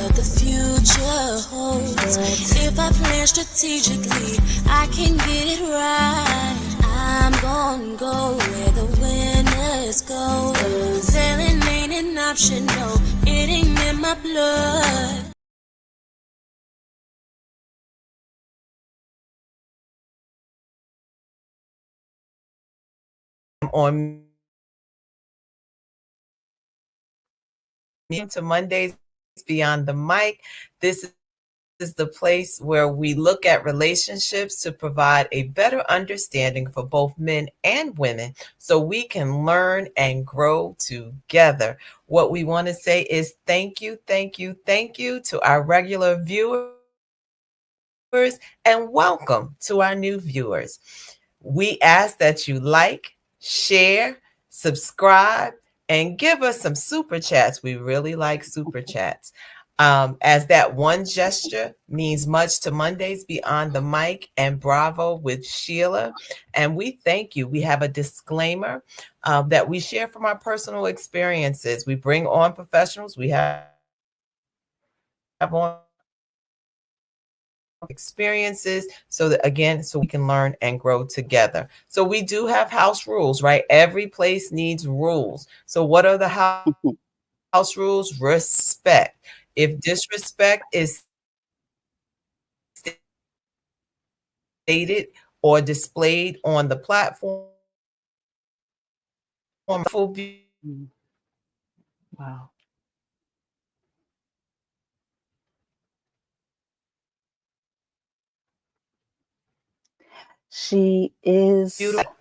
what the future holds. If I plan strategically, I can get it right. I'm gonna go where the winners go. Sailing ain't an option, no, it ain't in my blood. On to Mondays Beyond the Mic. This is the place where we look at relationships to provide a better understanding for both men and women so we can learn and grow together. What we want to say is thank you, thank you, thank you to our regular viewers and welcome to our new viewers. We ask that you like, share, subscribe, and give us some super chats. We really like super chats. As that one gesture means much to Mondays Beyond the Mic and Bravo with Sheila. And we thank you. We have a disclaimer that we share from our personal experiences. We bring on professionals. We have on experiences so that again so we can learn and grow together. So we do have house rules, right? Every place needs rules. So what are the house rules? Respect. If disrespect is stated or displayed on the platform, Wow. She is. beautiful.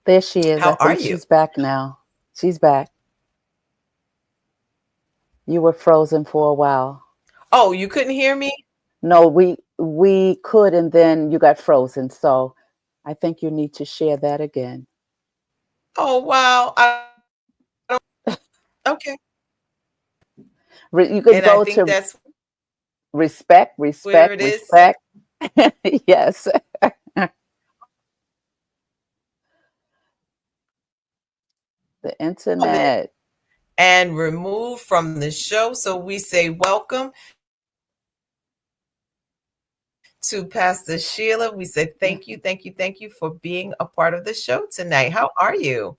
There she is. I How are think you? she's back now. She's back. You were frozen for a while. Oh, you couldn't hear me? No, we could, and then you got frozen. So I think you need to share that again. Oh, wow. Okay. You could And I go think to that's respect, where respect, it is. respect. Yes. The internet. And remove from the show. So we say welcome to Pastor Sheila. We say thank you, thank you, thank you for being a part of the show tonight. How are you?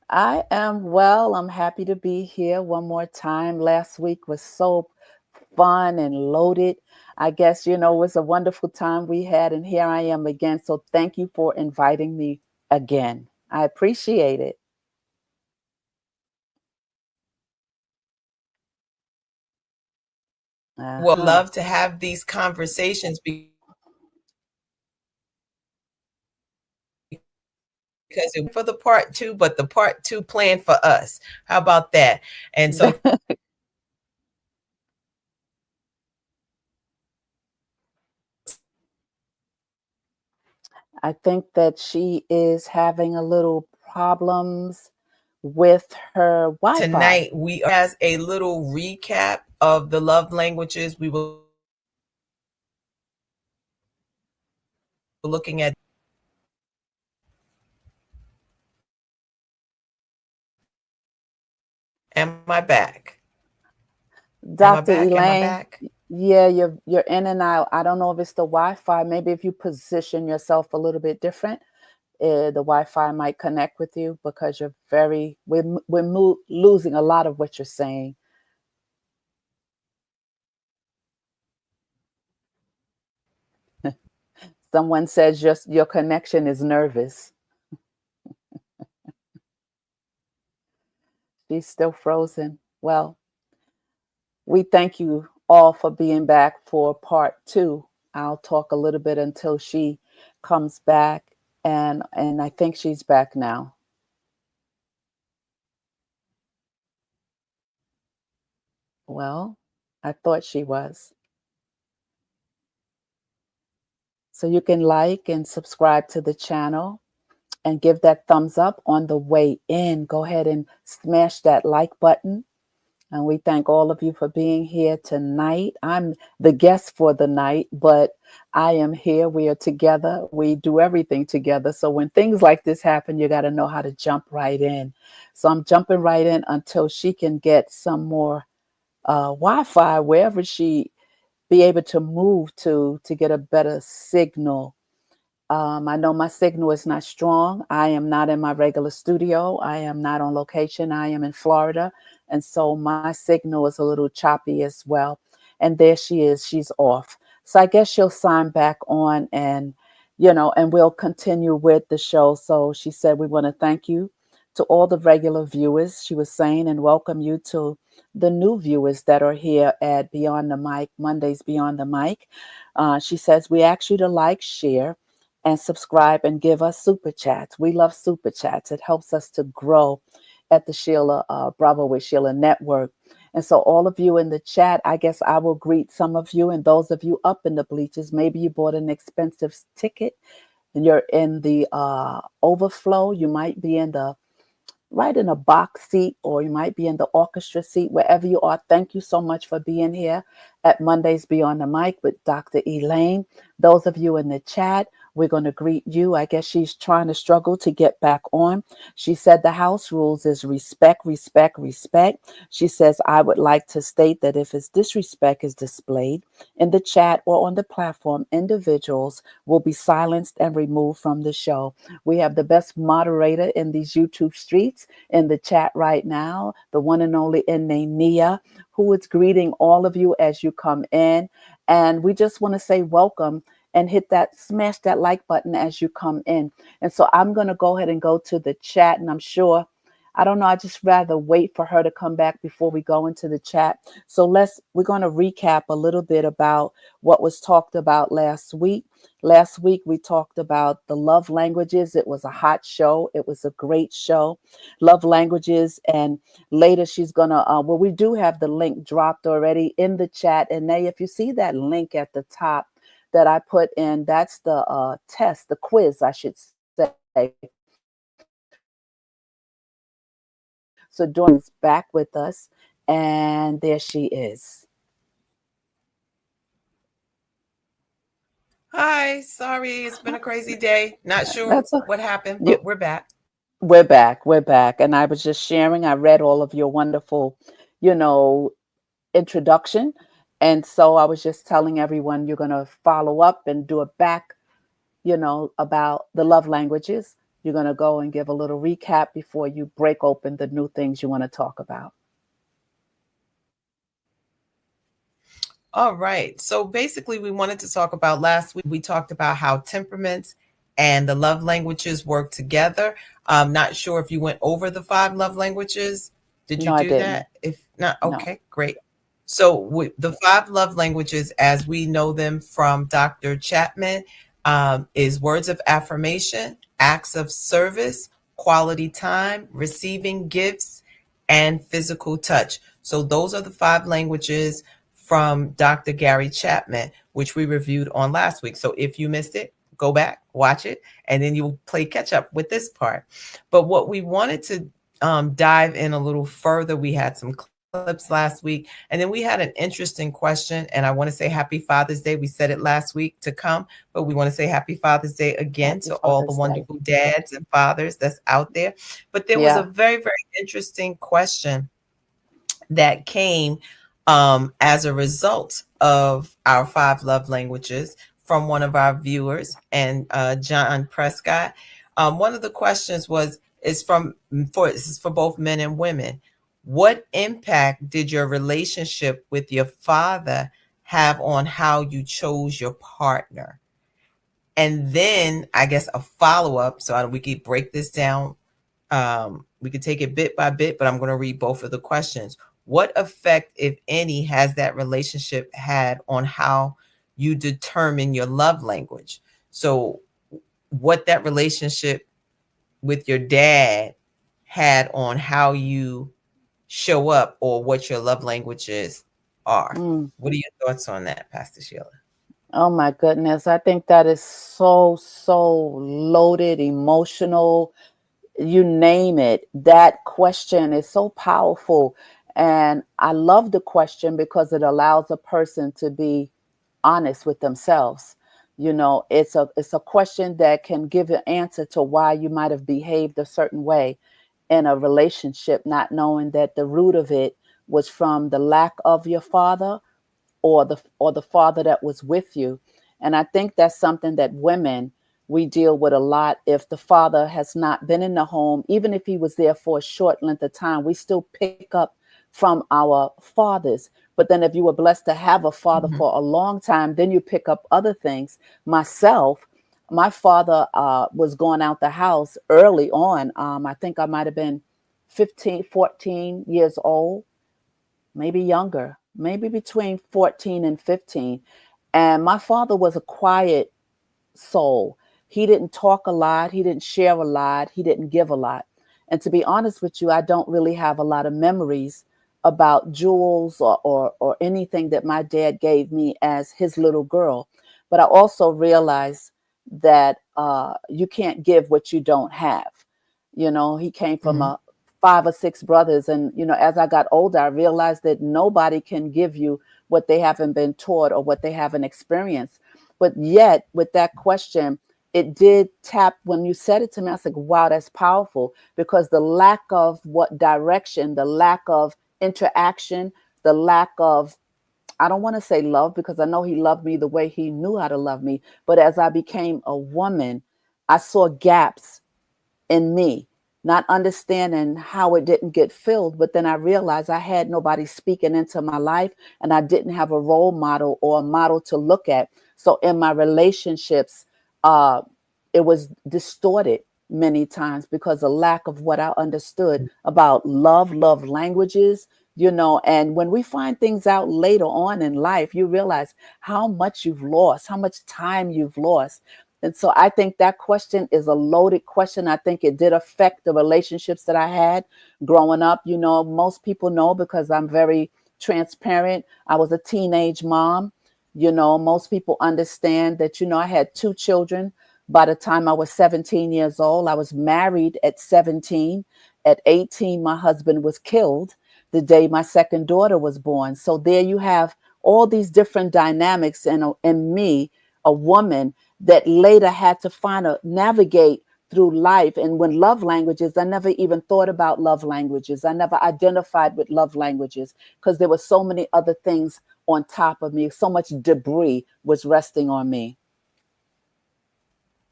I am well. I'm happy to be here one more time. Last week was so fun and loaded. I guess, it was a wonderful time we had, and here I am again. So thank you for inviting me again. I appreciate it. Well, Uh-huh. love to have these conversations because it for the part two, but the part two planned for us. How about that? And so I think that she is having a little problems with her Wi-Fi. tonight we as a little recap of the love languages. We were looking at. Am I back? Am I Dr. back? Am I Elaine, back? yeah, you're in and out. I don't know if it's the Wi-Fi. Maybe if you position yourself a little bit different, the Wi-Fi might connect with you because we're losing a lot of what you're saying. Someone says just your connection is nervous. She's still frozen. Well, we thank you all for being back for part two. I'll talk a little bit until she comes back, and I think she's back now. Well, I thought she was. So you can like and subscribe to the channel and give that thumbs up on the way in. Go ahead and smash that like button. And we thank all of you for being here tonight. I'm the guest for the night, but I am here. We are together. We do everything together. So when things like this happen, you got to know how to jump right in. So I'm jumping right in until she can get some more Wi-Fi wherever she be able to move to get a better signal. I know my signal is not strong. I am not in my regular studio. I am not on location. I am in Florida. And so my signal is a little choppy as well. And there she is. She's off. So I guess she'll sign back on and we'll continue with the show. So she said, we want to thank you to all the regular viewers, she was saying, and welcome you to the new viewers that are here at Beyond the Mic, Mondays Beyond the Mic. She says, we ask you to like, share, and subscribe and give us super chats. We love super chats. It helps us to grow at the Sheila Bravo with Sheila Network. And so all of you in the chat, I guess I will greet some of you and those of you up in the bleachers. Maybe you bought an expensive ticket and you're in the overflow. You might be in the right in a box seat, or you might be in the orchestra seat, wherever you are. Thank you so much for being here at Mondays Beyond the Mic with Dr. Elaine. Those of you in the chat, we're going to greet you. I guess she's trying to struggle to get back on. She said the house rules is respect, respect, respect. She says, I would like to state that if it's disrespect is displayed in the chat or on the platform, individuals will be silenced and removed from the show. We have the best moderator in these YouTube streets in the chat right now, the one and only Nia, who is greeting all of you as you come in. And we just want to say welcome and smash that like button as you come in. And so I'm going to go ahead and go to the chat, and I'm sure, I don't know, I just rather wait for her to come back before we go into the chat. So we're going to recap a little bit about what was talked about last week. Last week, we talked about the love languages. It was a hot show. It was a great show, love languages. And later she's going to, we do have the link dropped already in the chat. And now, if you see that link at the top that I put in, that's the test, the quiz, I should say. So Dawn's back with us. And there she is. Hi, sorry, it's been a crazy day. Not sure That's a, what happened, you, but we're back. We're back. We're back. And I was just sharing, I read all of your wonderful, you know, introduction. And so I was just telling everyone you're going to follow up and do a back, about the love languages. You're going to go and give a little recap before you break open the new things you want to talk about. All right. So basically, we wanted to talk about last week. We talked about how temperaments and the love languages work together. I'm not sure if you went over the 5 love languages. Did you No, I do didn't. that? If not, No. okay, great. So the 5 love languages, as we know them from Dr. Chapman, is words of affirmation, acts of service, quality time, receiving gifts, and physical touch. So those are the 5 languages from Dr. Gary Chapman, which we reviewed on last week. So if you missed it, go back, watch it, and then you'll play catch up with this part. But what we wanted to dive in a little further, we had some clips last week, and then we had an interesting question. And I want to say Happy Father's Day. We said it last week to come, but we want to say Happy Father's Day again Happy to all the Father's Day. wonderful dads and fathers that's out there. But there was a Yeah. very, very interesting question that came as a result of our 5 love languages from one of our viewers, and John Prescott. One of the questions this is for both men and women. What impact did your relationship with your father have on how you chose your partner? And then I guess a follow up, so we could break this down. We could take it bit by bit, but I'm going to read both of the questions. What effect, if any, has that relationship had on how you determine your love language? So, what that relationship with your dad had on how you show up or what your love languages are. Mm. What are your thoughts on that, Pastor Sheila? Oh my goodness. I think that is so, so loaded, emotional, you name it. That question is so powerful. And I love the question because it allows a person to be honest with themselves. It's a question that can give an answer to why you might have behaved a certain way in a relationship, not knowing that the root of it was from the lack of your father, or the father that was with you. And I think that's something that women, we deal with a lot. If the father has not been in the home, even if he was there for a short length of time, we still pick up from our fathers. But then if you were blessed to have a father Mhm. for a long time, then you pick up other things. Myself, my father was going out the house early on. I think I might have been 15, 14 years old, maybe younger, maybe between 14 and 15. And my father was a quiet soul. He didn't talk a lot, he didn't share a lot, he didn't give a lot. And to be honest with you, I don't really have a lot of memories about jewels or anything that my dad gave me as his little girl. But I also realized that you can't give what you don't have. You know, he came from Mhm. a five or six brothers. And, you know, as I got older, I realized that nobody can give you what they haven't been taught or what they haven't experienced. But yet, with that question, it did tap when you said it to me. I was like, wow, that's powerful, because the lack of what direction, the lack of interaction, the lack of, I don't want to say love, because I know he loved me the way he knew how to love me. But as I became a woman, I saw gaps in me, not understanding how it didn't get filled. But then I realized I had nobody speaking into my life, and I didn't have a role model or a model to look at. So in my relationships, uh, it was distorted many times because of lack of what I understood about love languages, you know. And when we find things out later on in life, you realize how much you've lost, how much time you've lost. And so I think that question is a loaded question. I think it did affect the relationships that I had growing up. You know, most people know, because I'm very transparent. I was a teenage mom. You know, most people understand that, you know, I had two children by the time I was 17 years old. I was married at 17. At 18, my husband was killed the day my second daughter was born. So there you have all these different dynamics in me, a woman that later had to find a navigate through life. And when love languages, I never even thought about love languages. I never identified with love languages because there were so many other things on top of me. So much debris was resting on me.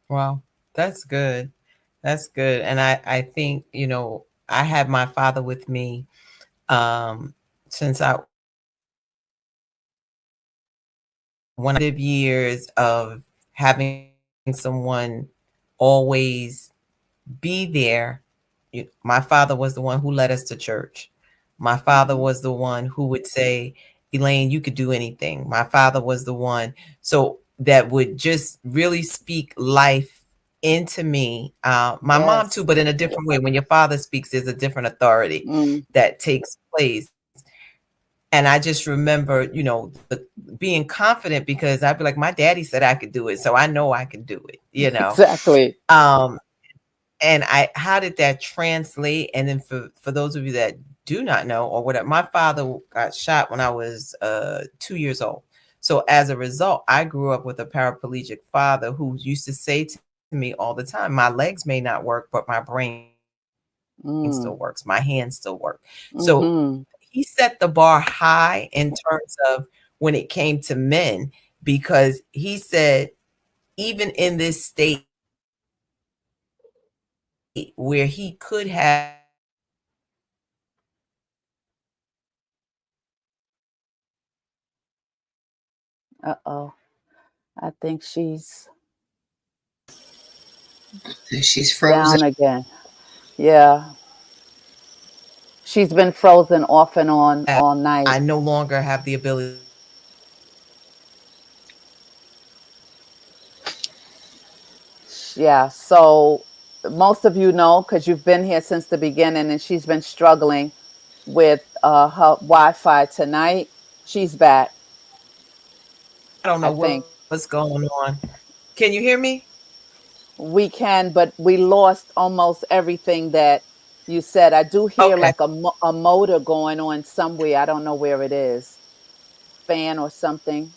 Wow, that's good. That's good. And I think, you know, I had my father with me since I one of years of having someone always be there. My father was the one who led us to church. My father Mhm. was the one who would say, Elaine, you could do anything. My father was the one. So that would just really speak life into me. My mom too, Yes. but in a different way. When your father speaks, there's a different authority Mm, that takes place. And I just remember, you know, being confident because I'd be like, my daddy said I could do it. So I know I can do it, you know. exactly. Um, and how did that translate? And then for those of you that do not know or whatever, my father got shot when I was 2 years old. So as a result, I grew up with a paraplegic father who used to say to me all the time, my legs may not work, but my brain still works, my hands still work. Mm, So he set the bar mm-hmm. high in terms of when it came to men, because he said, even in this state where he could have been completely Uh-oh. I think she's She's frozen. down again. Yeah. She's been frozen off and on all night. I no longer have the ability to Yeah. So most of you know, because you've been here since the beginning, and she's been struggling with her Wi-Fi tonight. She's back, I don't I know think. what's going on. Can you hear me? We can, but we lost almost everything that you said. I do hear Okay. like a motor going on somewhere. I don't know where it is. Fan or something.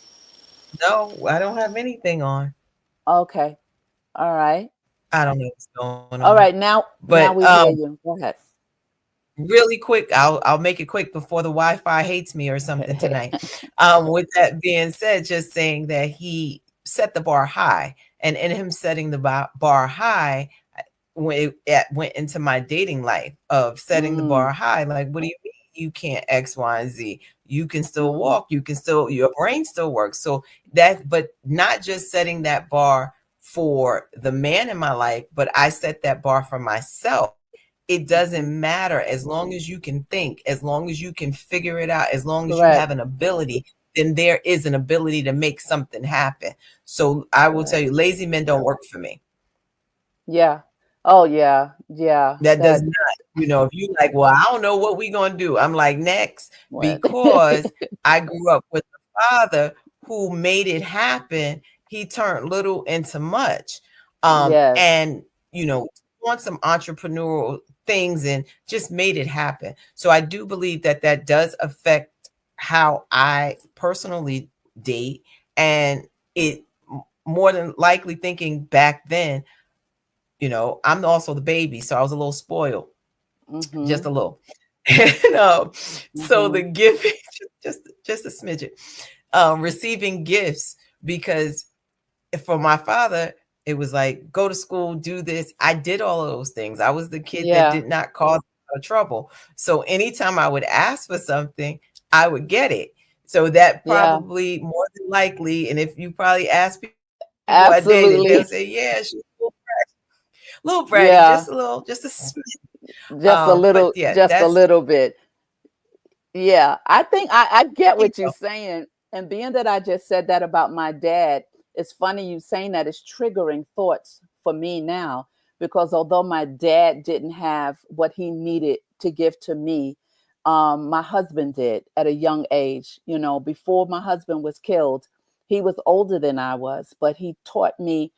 No, I don't have anything on. Okay. All right. I don't know what's going on. All right. Now But we hear you. Go ahead. really quick, I'll make it quick before the Wi-Fi hates me or something tonight. With that being said, just saying that he set the bar high, and in him setting the bar high, when it went into my dating life of setting the bar Mm, high, like, what do you mean you can't X, Y, and Z? You can still mhm. walk, you can still, your brain still works. So that, but not just setting that bar for the man in my life, but I set that bar for myself. It doesn't Mhm. matter as long as you can think, as long as you can figure it out, as long as you have Correct. an ability, then there is an ability to make something happen. So I will tell Correct. you, lazy men don't work for me. Yeah. Oh yeah. Yeah. That does That not, if you like, well, I don't know what we gonna do. I'm like, next, what? because I grew up with a father who made it happen. He turned little into much. Yes. And on some entrepreneurial things and just made it happen. So I do believe that that does affect how I personally date. And it more than likely, thinking back then, I'm also the baby, so I was a little spoiled, just Mhm. a little. And so the Mhm. gift, just a smidget, receiving gifts, because for my father, it was like, go to school, do this. I did all of those things. I was the kid that Yeah. did not cause trouble. So anytime I would ask for something, I would get it. So that Yeah. probably more than likely, and if you probably ask people I dated, they'll Absolutely. say, yeah, she's a little bratty, Yeah. just a smidge. But yeah, Just a that's little bit. Yeah, I think I there get you what you're go. saying. And being that I just said that about my dad, it's funny you saying that. It's triggering thoughts for me now, because although my dad didn't have what he needed to give to me, my husband did at a young age. Before my husband was killed, he was older than I was, but he taught me,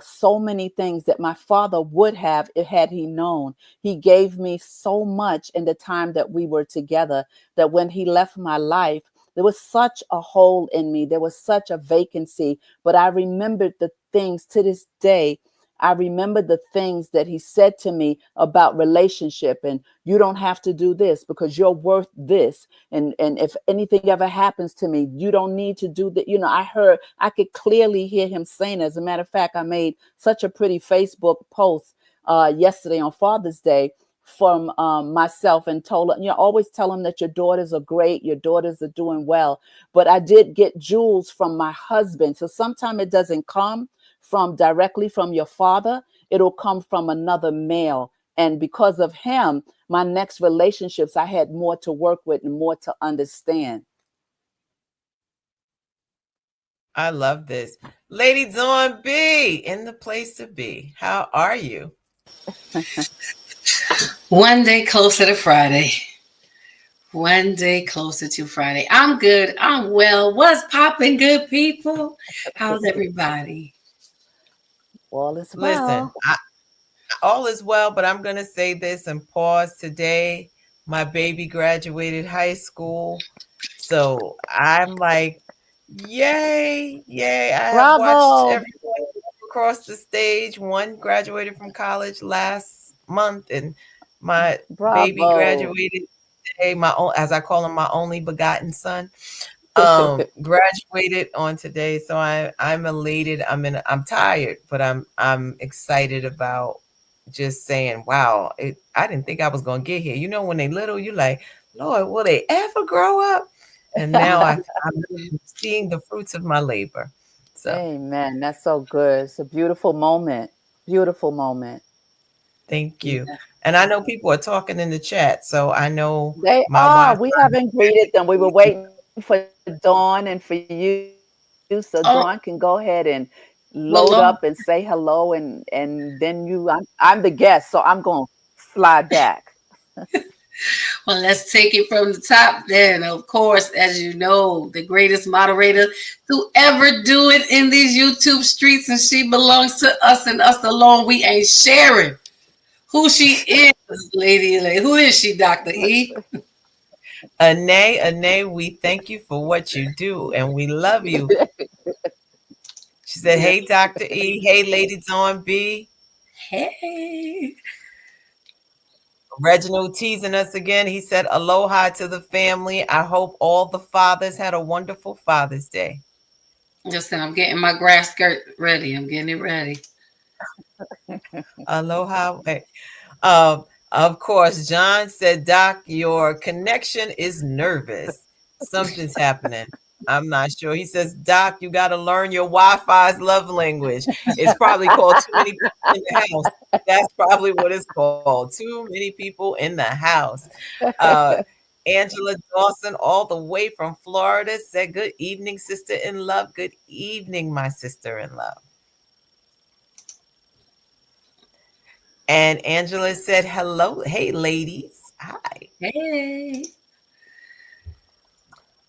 so many things that my father would have if had he known. He gave me so much in the time that we were together, that when he left my life, there was such a hole in me. There was such a vacancy. But I remembered the things to this day. I remember the things that he said to me about relationship, and you don't have to do this because you're worth this. And if anything ever happens to me, you don't need to do that. I could clearly hear him saying, as a matter of fact, I made such a pretty Facebook post yesterday on Father's Day from myself, and told her, always tell them that your daughters are great, your daughters are doing well. But I did get jewels from my husband. So sometimes it doesn't come from directly from your father, it'll come from another male. And because of him, my next relationships, I had more to work with and more to understand. I love this. Lady Dawn B, in the place to be. How are you? One day closer to Friday. One day closer to Friday. I'm good. I'm well. What's popping, good people? How's everybody? All is Listen, well. all is well, but I'm going to say this and pause today. My baby graduated high school. So I'm like, yay, yay. I have watched Bravo. everyone across the stage. One graduated from college last month, and my baby Bravo. graduated today. My own, as I call him, my only begotten son, graduated on today. So I'm elated. I'm tired, but I'm excited about just saying, wow, I didn't think I was gonna get here. When they little, you like, Lord, will they ever grow up? And now I'm seeing the fruits of my labor. So Amen. That's so good. It's a beautiful moment. Beautiful moment. thank you. Yeah. And I know people are talking in the chat, so I know They my are. Wi-Fi We haven't greeted them. We were is easy. waiting for Dawn and for you. So Dawn can go ahead and load up and say Well, hello, Lord, and then I'm the guest, so I'm going to slide back. well, let's take it from the top then. Of course, as you know, the greatest moderator to ever do it in these YouTube streets, and she belongs to us and us alone. We ain't sharing who she is, Lady Elaine. Who is she, Dr. E? Anae, we thank you for what you do and we love you. She said, Yeah. hey, Dr. E. Hey, Lady Dawn B. Hey. Reginald teasing us again. He said, aloha to the family. I hope all the fathers had a wonderful Father's Day. Listen, I'm getting my grass skirt ready. I'm getting it ready. Aloha. Of course, John said, Doc, your connection is nervous. Something's happening. I'm not sure. He says, Doc, you got to learn your Wi-Fi's love language. It's probably called too many people in the house. That's probably what it's called. Too many people in the house. Uh, Angela Dawson, all the way from Florida, said, good evening, sister in love. Good evening, my sister in love. And Angela said, hello. Hey, ladies. Hi. Hey.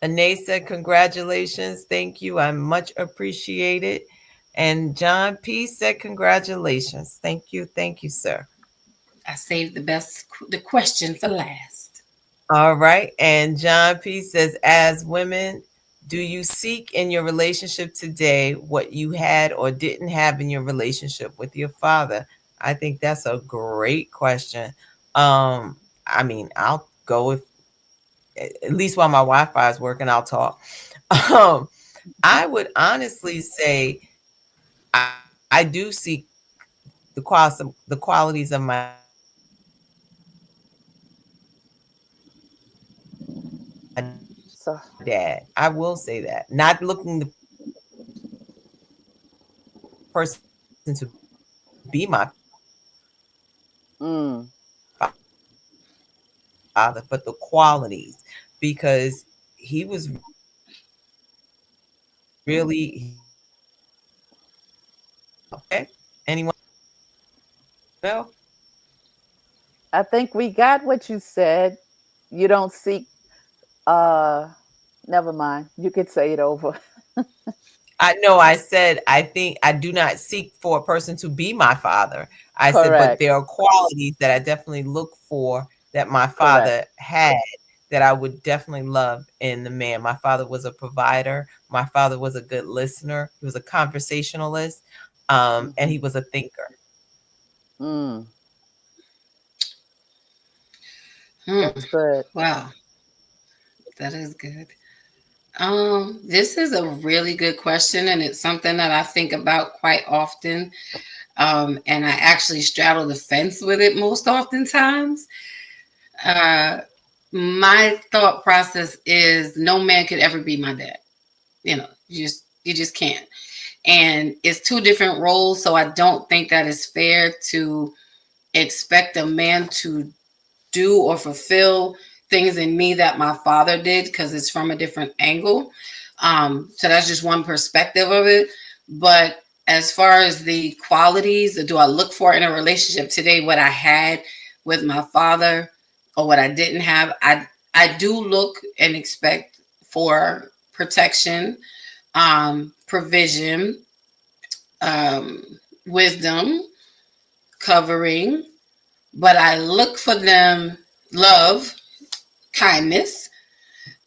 Anae said, congratulations. Thank you. I much appreciate it. And John P said, congratulations. Thank you. Thank you, sir. I saved the question for last. All right. And John P says, as women, do you seek in your relationship today what you had or didn't have in your relationship with your father? I think that's a great question. I mean, I'll go with at least while my Wi-Fi is working, I'll talk. Um, I would honestly say I do seek the qualities of my dad. I will say that. Not looking for the person to be my father. I said, but So, there are qualities that I definitely look for that my father had that I would definitely love in the man my father. Not necessarily the mm, person to be my father, but the qualities, because he was really he was really okay. Anyone else? I think we got what you said. You don't seek, uh, never mind. You could say it over. I know I said I think I do not seek for a person to be my father. I said, but Correct. there are qualities that I definitely look for that my Correct. father had that I would definitely love in the man. My father was a provider. My father was a good listener. He was a conversationalist, and he Hmm. was a thinker. Mm, Hmm. that's good. Wow, that is good. This is a really good question, and it's something that I think about quite often. And I actually straddle the fence with it most oftentimes. Uh, my thought process is no man could ever be my dad. You just can't. And it's two different roles, so I don't think that it's fair to expect a man to do or fulfill things in me that my father did because it's from a different angle. So that's just one perspective of it. But as far as the qualities, do I look for in a relationship today what I had with my father or what I didn't have? I do look and expect for protection, provision, wisdom, covering, but I look for them love, kindness.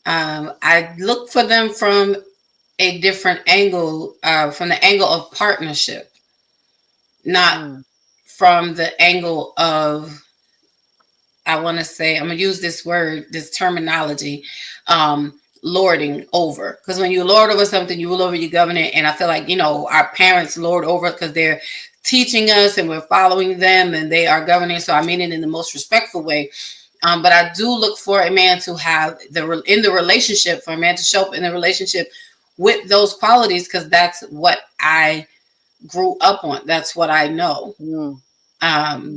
I look for them from a different angle, from the angle of partnership, not Mm, from the angle of, I want to say, I'm going to use this word, this terminology, lording over. Because when you lord over something, you rule over, you govern it. And I feel like, our parents lord over because they're teaching us and we're following them and they are governing. So I mean it in the most respectful way. But I do look for a man to have in the relationship, for a man to show up in the relationship with those qualities, because that's what I grew up on. That's what I know. mm,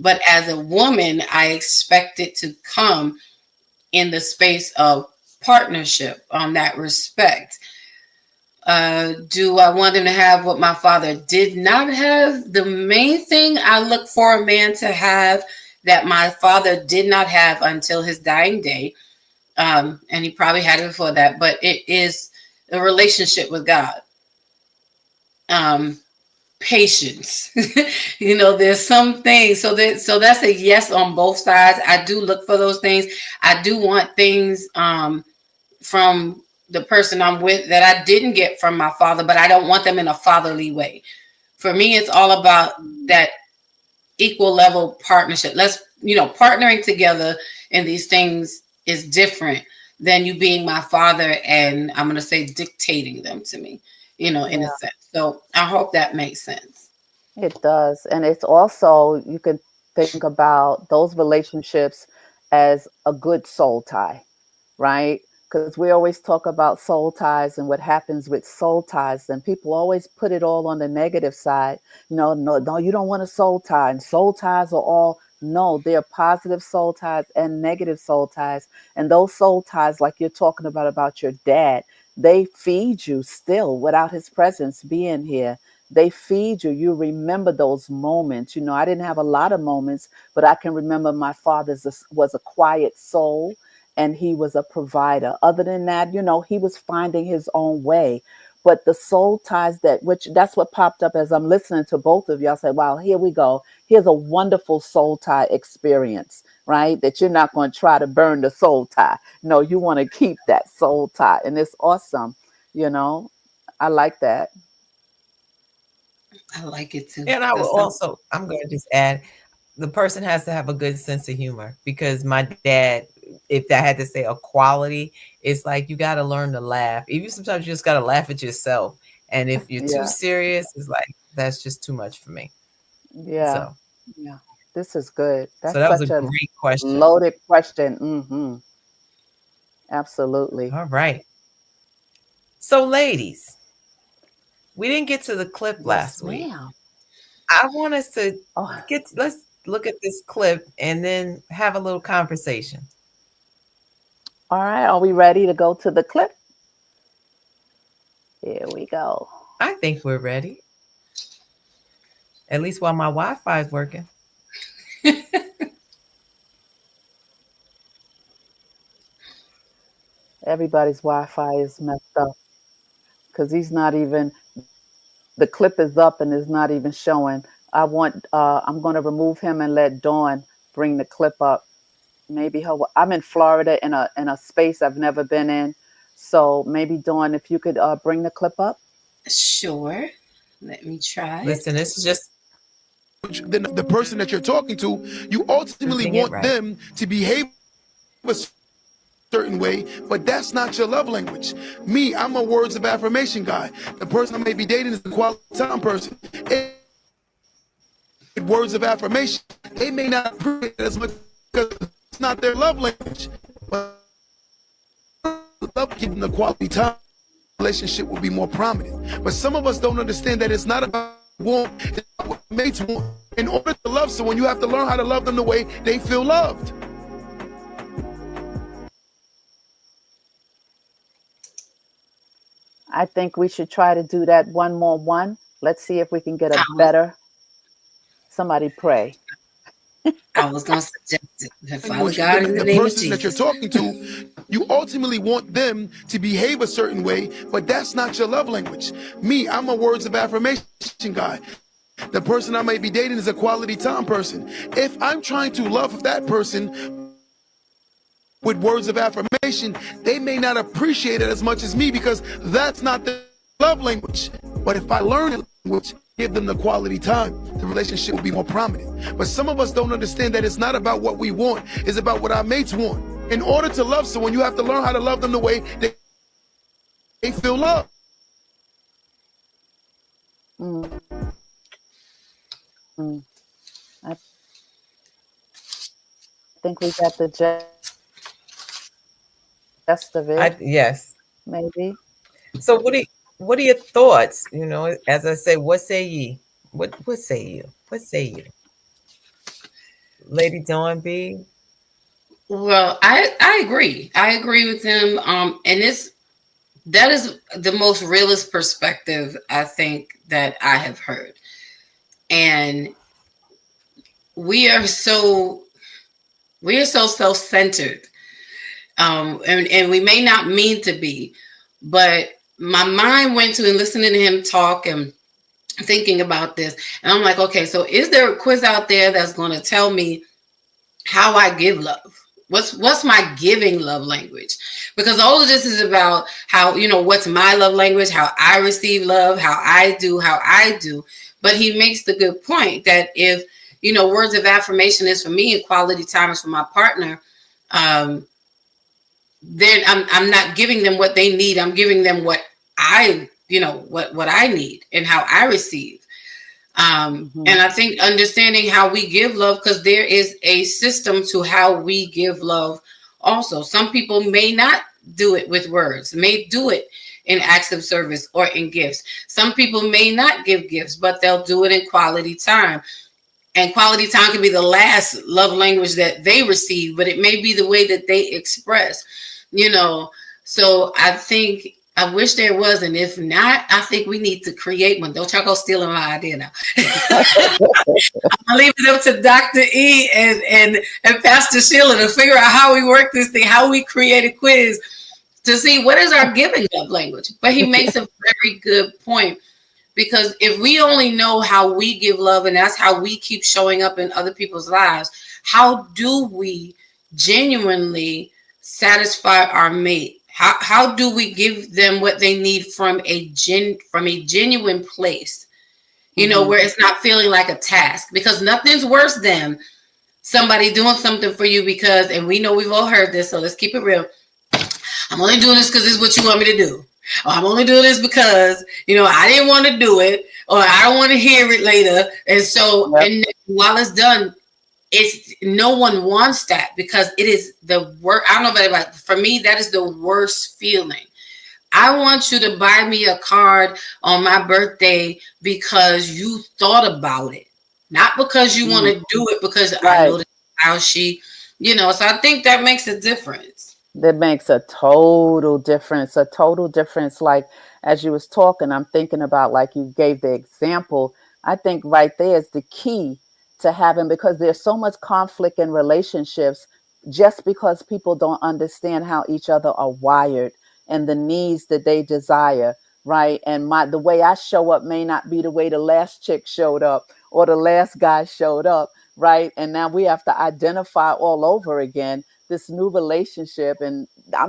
But as a woman, I expect it to come in the space of partnership on that respect. Do I want him to have what my father did not have? The main thing I look for a man to have that my father did not have until his dying day, and he probably had it before that, but it is a relationship with God. Um, Patience. There's some things. So that's a yes on both sides. I do look for those things. I do want things from the person I'm with that I didn't get from my father, but I don't want them in a fatherly way. For me, it's all about mm, that equal level partnership. partnering together in these things is different than you being my father and I'm going to say dictating them to me, in a Yeah, sense. So I hope that makes sense. it does. And it's also, you can think about those relationships as a good soul tie, right? Because we always talk about soul ties and what happens with soul ties, and people always put it all on the negative side. No, no, you don't want a soul tie. And soul ties are all, no, they're positive soul ties and negative soul ties. And those soul ties, like you're talking about your dad, they feed you still without his presence being here. They feed you. You remember those moments. I didn't have a lot of moments, but I can remember my father's was a quiet soul and he was a provider. Other than that, he was finding his own way. But the soul ties which that's what popped up as I'm listening to both of y'all say, wow, here we go. Here's a wonderful soul tie experience, right? That you're not going to try to burn the soul tie. No, you want to keep that soul tie. And it's awesome. You know, I like that. I like it too. And I will That's some. also, I'm going to just add, the person has to have a good sense of humor, because my dad, if I had to say a quality, it's like you got to learn to laugh. Even sometimes you just got to laugh at yourself. And if you're too Yeah. serious, it's like, that's just too much for me. Yeah. So, Yeah. This is good. so That's that was a such a great question. loaded question. Absolutely. All right. So, ladies, we didn't get to the clip Yes, last week. ma'am. I want us to Oh, let's look at this clip and then have a little conversation. all right. Are we ready to go to the clip? Here we go. I think we're ready, at least while my Wi-Fi is working. Everybody's Wi-Fi is messed up because he's not even, the clip is up and is not even showing. I'm going to remove him and let Dawn bring the clip up. Maybe I'm in Florida in a space I've never been in. So maybe Dawn, if you could bring the clip up. Sure. Let me try Listen, it. this is just Then the person that you're talking to, you ultimately getting it want right. them to behave a certain way, but that's not your love language. Me, I'm a words of affirmation guy. The person I may be dating is a quality time person. Words of affirmation, they may not appreciate it as much because it's not their love language. But love giving the quality time, relationship will be more prominent. But some of us don't understand that it's not about want, it's about what mates want. In order to love someone, you have to learn how to love them the way they feel loved. I think we should try to do that one more one. Let's see if we can get a I was, better. Somebody pray. I was going to suggest it. Father Language, God, then in the the name of person that you're Jesus. talking to, you ultimately want them to behave a certain way, but that's not your love language. Me, I'm a words of affirmation guy. The person I may be dating is a quality time person. If I'm trying to love that person with words of affirmation, they may not appreciate it as much as me because that's not their love language. But if I learn a language, give them the quality time, the relationship will be more prominent. But some of us don't understand that it's not about what we want, it's about what our mates want. In order to love someone, you have to learn how to love them the way they feel love. Mm, I think we got the gist of it, I yes. maybe. So what are your thoughts? As I say, what say ye? What say you? What say you? Lady Dawn B? Well, I agree. I agree with him. And that is the most realist perspective I think that I have heard. And we are so we are so self-centered. And we may not mean to be, but my mind went to and listening to him talk and thinking about this. And I'm like, okay, so is there a quiz out there that's going to tell me how I give love? What's my giving love language? Because all of this is about how, what's my love language, how I receive love, how I do. But he makes the good point that if words of affirmation is for me and quality time is for my partner. Um, then I'm not giving them what they need. I'm giving them what what I need and how I receive. And I think understanding how we give love, because there is a system to how we give love. Also, some people may not do it with words, may do it in acts of service or in gifts. Some people may not give gifts, but they'll do it in quality time. And quality time can be the last love language that they receive, but it may be the way that they express, you know. So I think, I wish there was, and if not, I think we need to create one. Don't y'all go stealing my idea now. I'll leave it up to Dr. E and Pastor Sheila to figure out how we work this thing, how we create a quiz to see what is our giving love language. But he makes a very good point, because if we only know how we give love and that's how we keep showing up in other people's lives, how do we genuinely satisfy our mate? How do we give them what they need from a genuine place? Where it's not feeling like a task, because nothing's worse than somebody doing something for you because, and we know we've all heard this, so let's keep it real. I'm only doing this because this is what you want me to do. Or I'm only doing this because, I didn't want to do it, or I don't want to hear it later. And so, and while it's done, it's no one wants that, because it is the worst. I don't know about anybody, but for me, that is the worst feeling. I want you to buy me a card on my birthday because you thought about it, not because you want to do it because I know how she, so I think that makes a difference. That makes a total difference, a total difference. Like, as you was talking, I'm thinking about, like you gave the example, I think right there is the key to having, because there's so much conflict in relationships just because people don't understand how each other are wired and the needs that they desire, right? And the way I show up may not be the way the last chick showed up or the last guy showed up, right? And now we have to identify all over again this new relationship. And I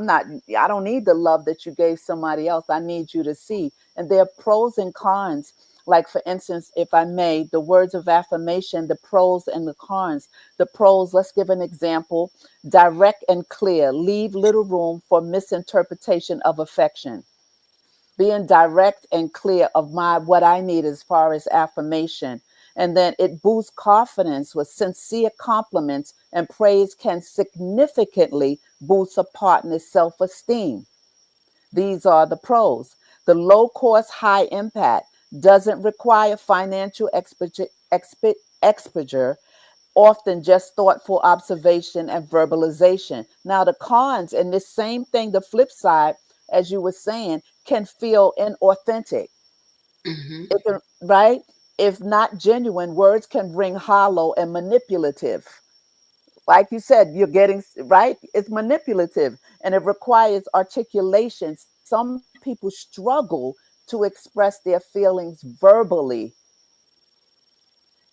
don't need the love that you gave somebody else. I need you to see. And there are pros and cons. Like, for instance, if I may, the words of affirmation, the pros and the cons. The pros, let's give an example: direct and clear, leave little room for misinterpretation of affection. Being direct and clear of what I need as far as affirmation. And then it boosts confidence with sincere compliments, and praise can significantly boost a partner's self-esteem. These are the pros. The low cost, high impact doesn't require financial expenditure, often just thoughtful observation and verbalization. Now, the cons, and this same thing, the flip side, as you were saying, can feel inauthentic. It can, right? If not genuine, words can ring hollow and manipulative. Like you said, you're getting right. It's manipulative, and it requires articulation. Some people struggle to express their feelings verbally,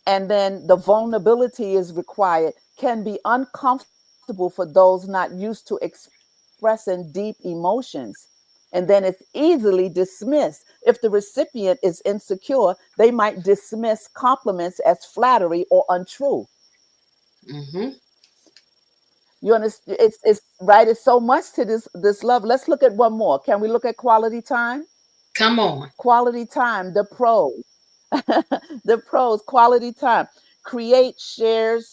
and then the vulnerability is required, can be uncomfortable for those not used to expressing deep emotions. And then it's easily dismissed. If the recipient is insecure, they might dismiss compliments as flattery or untrue. You understand? It's right. It's so much to this love. Let's look at one more. Can we look at quality time? Come on. Quality time, the pros. The pros, quality time. Create shared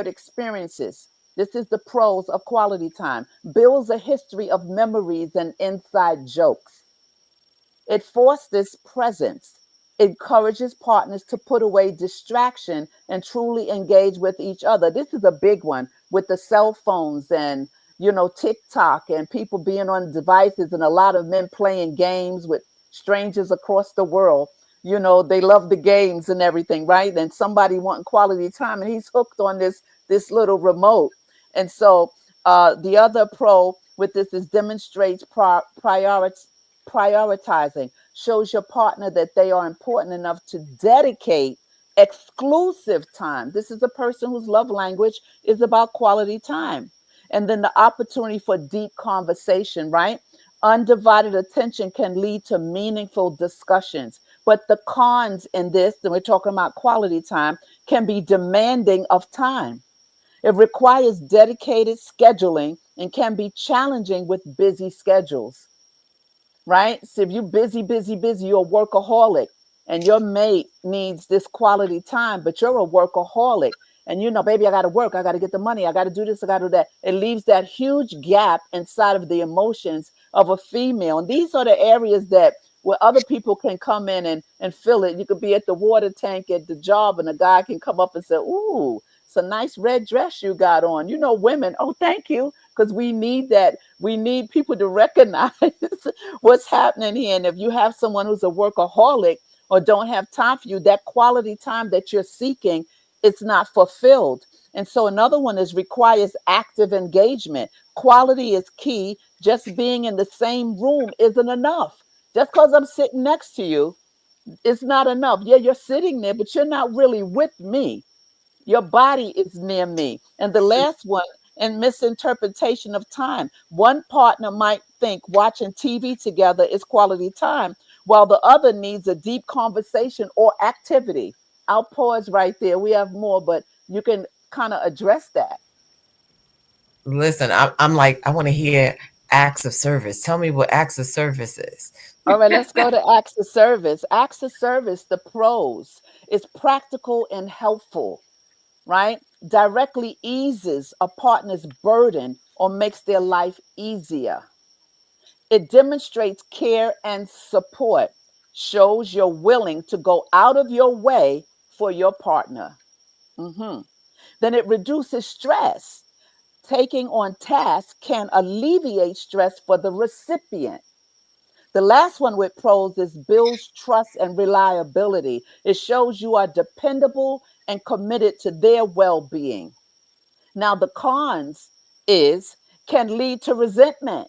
experiences. This is the pros of quality time. Builds a history of memories and inside jokes. It fosters presence, encourages partners to put away distraction and truly engage with each other. This is a big one with the cell phones and, TikTok, and people being on devices, and a lot of men playing games with strangers across the world. They love the games and everything, right? And somebody wanting quality time, and he's hooked on this little remote. And so the other pro with this is demonstrates prioritizing, shows your partner that they are important enough to dedicate exclusive time. This is a person whose love language is about quality time. And then the opportunity for deep conversation, right? Undivided attention can lead to meaningful discussions. But the cons in this, and we're talking about quality time, can be demanding of time. It requires dedicated scheduling and can be challenging with busy schedules, right? So if you're busy, busy, busy, you're a workaholic and your mate needs this quality time, but you're a workaholic and you know, baby, I got to work. I got to get the money. I got to do this. I got to do that. It leaves that huge gap inside of the emotions of a female. And these are the areas that where other people can come in and fill it. You could be at the water tank at the job and a guy can come up and say, ooh, it's a nice red dress you got on. You know, women, oh, thank you. Because we need that. We need people to recognize what's happening here. And if you have someone who's a workaholic or don't have time for you, that quality time that you're seeking, it's not fulfilled. And so another one is requires active engagement. Quality is key. Just being in the same room isn't enough. Just because I'm sitting next to you, it's not enough. Yeah, you're sitting there, but you're not really with me. Your body is near me. And the last one, and misinterpretation of time. One partner might think watching TV together is quality time, while the other needs a deep conversation or activity. I'll pause right there. We have more, but you can kind of address that. Listen, I'm like, I want to hear acts of service. Tell me what acts of service is. All right, let's go to acts of service. Acts of service, the pros, is practical and helpful, right? Directly eases a partner's burden or makes their life easier. It demonstrates care and support, shows you're willing to go out of your way for your partner. Mhm. Then it reduces stress. Taking on tasks can alleviate stress for the recipient. The last one with pros is builds trust and reliability. It shows you are dependable and committed to their well being. Now, the cons is can lead to resentment.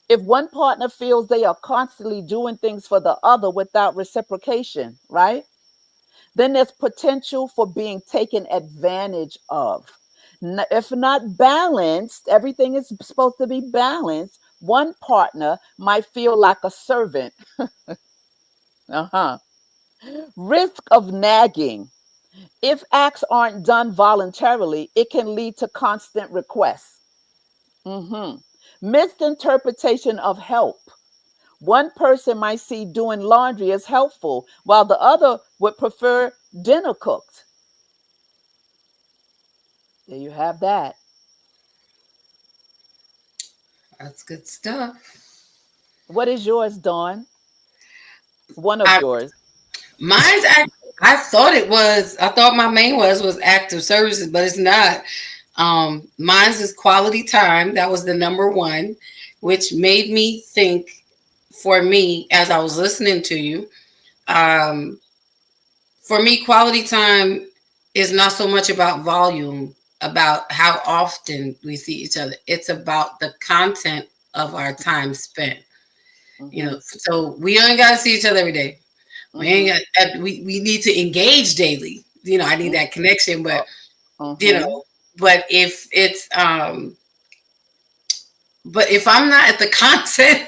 If one partner feels they are constantly doing things for the other without reciprocation, right? Then there's potential for being taken advantage of. If not balanced, everything is supposed to be balanced. One partner might feel like a servant. Uh-huh. Risk of nagging. If acts aren't done voluntarily, it can lead to constant requests. Mhm. Misinterpretation of help. One person might see doing laundry as helpful, while the other would prefer dinner cooked. There you have that. That's good stuff. What is yours, Dawn? One of I yours. mine's act, I thought it was. I thought my main was active services, but it's not. Mine's is quality time. That was the number one, which made me think. For me, as I was listening to you, um, for me, quality time is not so much about volume, about how often we see each other. It's about the content of our time spent. You know, Mhm. so we ain't got to see each other every day. We Mhm. ain't got. We need to engage daily. You know, I need Mhm. that connection, but you Mhm. know, but if it's but if I'm not at the content,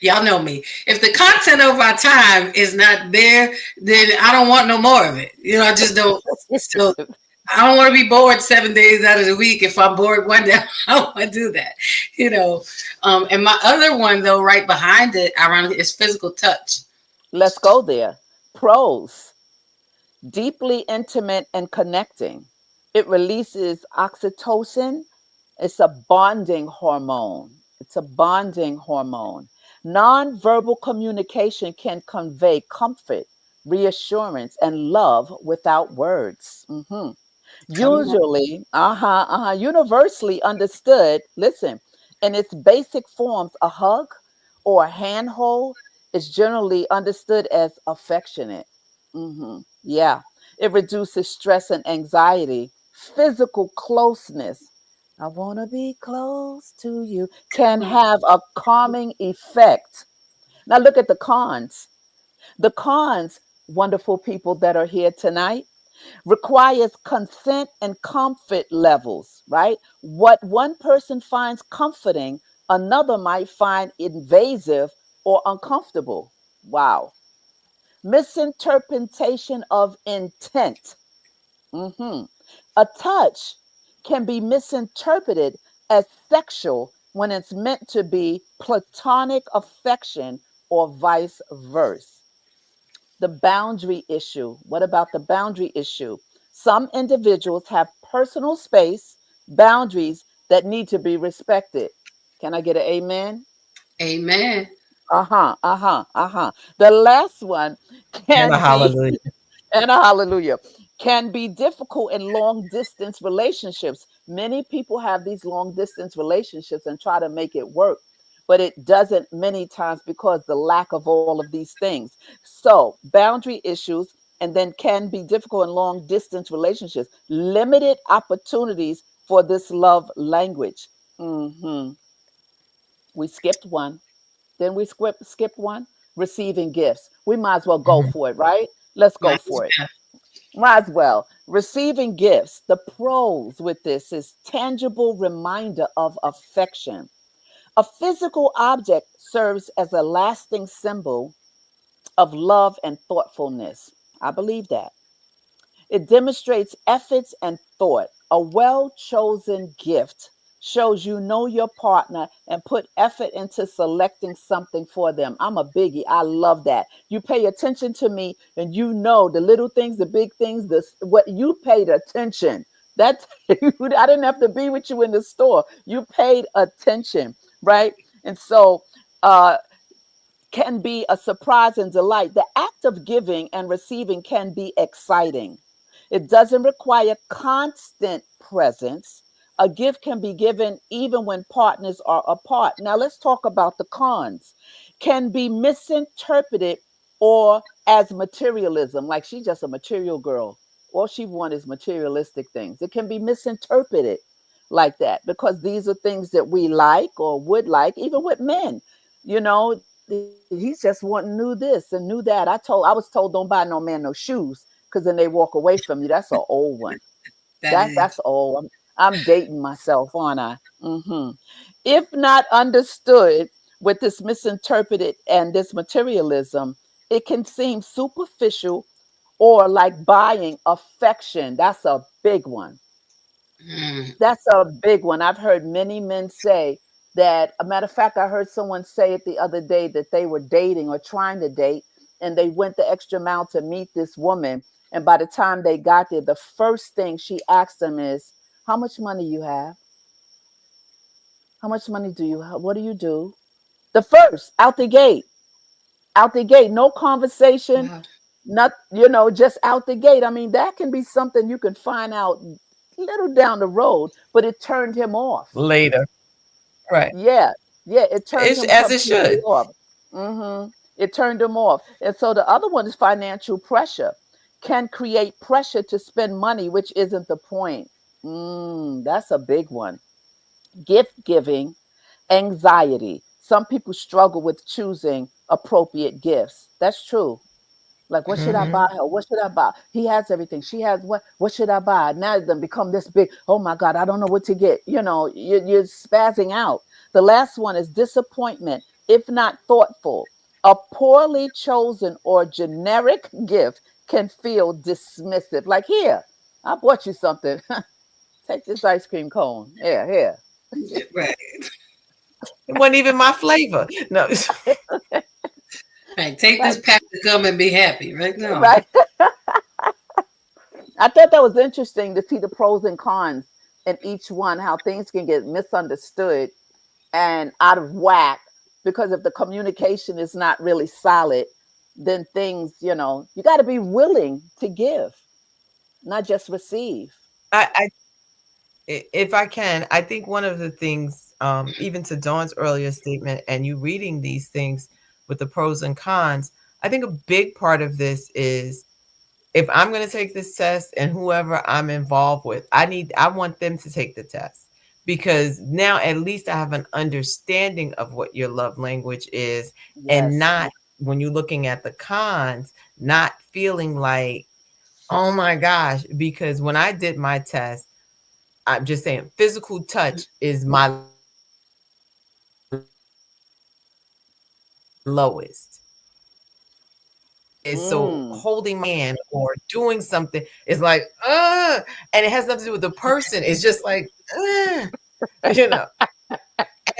y'all know me. If the content of our time is not there, then I don't want no more of it. You know, I just don't. So I don't want to be bored 7 days out of the week. If I'm bored one day, I don't want to do that. You know, and my other one though, right behind it, ironically, is physical touch. Let's go there. Pros, deeply intimate and connecting. It releases oxytocin. It's a bonding hormone. It's a bonding hormone. Nonverbal communication can convey comfort, reassurance, and love without words. Mhm. Come on. Usually, universally understood. Listen, in its basic forms, a hug or a handhold is generally understood as affectionate. Yeah, it reduces stress and anxiety. Physical closeness. I want to be close to you can have a calming effect. Now, look at the cons. The cons, wonderful people that are here tonight, requires consent and comfort levels, right? What one person finds comforting, another might find invasive or uncomfortable. Wow. Misinterpretation of intent. Mhm. A touch can be misinterpreted as sexual when it's meant to be platonic affection or vice versa. The boundary issue. What about the boundary issue? Some individuals have personal space, boundaries that need to be respected. Can I get an amen? Amen. Uh-huh, uh-huh, uh-huh. The last one And a can be, hallelujah. and a hallelujah, can be difficult in long distance relationships. Many people have these long distance relationships and try to make it work, but it doesn't many times because the lack of all of these things. So, boundary issues and then can be difficult in long distance relationships. Limited opportunities for this love language. We skipped one. Then we skipped one. Receiving gifts. We might as well go Mhm. for it, right? Let's go Might as for it. well. Might as well. Receiving gifts. The pros with this is tangible reminder of affection. A physical object serves as a lasting symbol of love and thoughtfulness. I believe that. It demonstrates efforts and thought. A well chosen gift shows you know your partner and put effort into selecting something for them. I'm a biggie. I love that. You pay attention to me and you know the little things, the big things, what you paid attention. That I didn't have to be with you in the store. You paid attention, right? And so uh can be a surprise and delight. The act of giving and receiving can be exciting. It doesn't require constant presence. A gift can be given even when partners are apart. Now, let's talk about the cons. Can be misinterpreted or as materialism, like she's just a material girl. All she wants is materialistic things. It can be misinterpreted like that because these are things that we like or would like, even with men. He's just wanting new this and new that. I was told don't buy no man no shoes because then they walk away from you. That's an old one. That That's is. old. I'm dating myself, aren't I? If not understood with this misinterpreted and this materialism, it can seem superficial or like buying affection. That's a big one. Mm, That's a big one. I've heard many men say that. A matter of fact, I heard someone say it the other day that they were dating or trying to date, and they went the extra mile to meet this woman. And by the time they got there, the first thing she asked them is, "How much money you have? How much money do you have? What do you do?" The first out the gate, no conversation, wow. not just out the gate. I mean, that can be something you can find out little down the road, but it turned him off. Later. Right. Yeah, yeah, it turned It's him as it completely should. off. It turned him off. And so the other one is financial pressure. Can create pressure to spend money, which isn't the point. That's a big one. Gift giving, anxiety. Some people struggle with choosing appropriate gifts. That's true. Like, what should I Hmm. buy her? What should I buy? He has everything. She has what? What should I buy? Now it's done become this big. Oh my God, I don't know what to get. You're spazzing out. The last one is disappointment, if not thoughtful. A poorly chosen or generic gift can feel dismissive. Like, here, I bought you something. Take this ice cream cone. Here. Right. It wasn't even my flavor. No. Right. Take Right. this pack to come and be happy. Right now. Right. I thought that was interesting to see the pros and cons in each one, how things can get misunderstood and out of whack because if the communication is not really solid, then things, you got to be willing to give, not just receive. I, if I can, I think one of the things, even to Dawn's earlier statement, and you reading these things with the pros and cons, I think a big part of this is if I'm going to take this test and whoever I'm involved with, I want them to take the test because now at least I have an understanding of what your love language is and Yes. not when you're looking at the cons, not feeling like, oh my gosh, because when I did my test, I'm just saying physical touch is my lowest. Physical touch is my lowest. So Mm. holding my hand or doing something is like, and it has nothing to do with the person. It's just like, you know.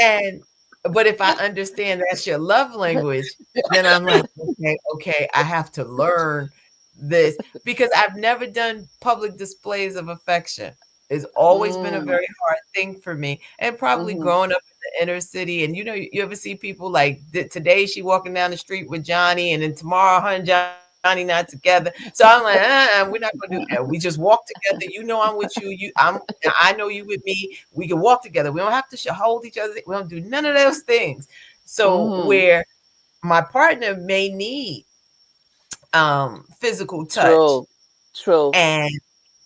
And but if I understand that's your love language, then I'm like, okay, okay, I have to learn this because I've never done public displays of affection. It's always been a Mm. very hard thing for me. And probably Mm-hmm. growing up in the inner city, and you ever see people like today she walking down the street with Johnny, and then tomorrow her and Johnny not together. So I'm like, we're not gonna do that. We just walk together. You know I'm with you. I know you with me. We can walk together. We don't have to hold each other. We don't do none of those things. So Mm-hmm. where my partner may need physical touch, True. True. and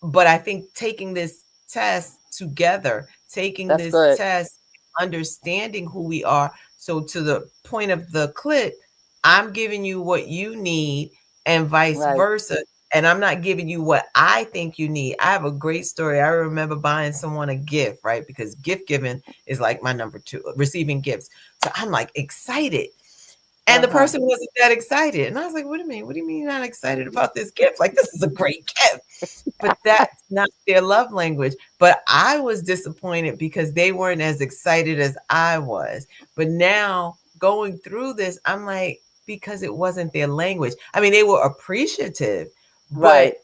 but I think taking this test together, taking That's this good. test, understanding who we are. So to the point of the clip, I'm giving you what you need and vice Right. versa. And I'm not giving you what I think you need. I have a great story. I remember buying someone a gift, right? Because gift giving is like my number two, receiving gifts. So I'm like excited. And the Uh-huh. person wasn't that excited. And I was like, what do you mean? What do you mean you're not excited about this gift? Like, this is a great gift. But that's not their love language. But I was disappointed because they weren't as excited as I was. But now going through this, I'm like, because it wasn't their language. I mean, they were appreciative, but Right.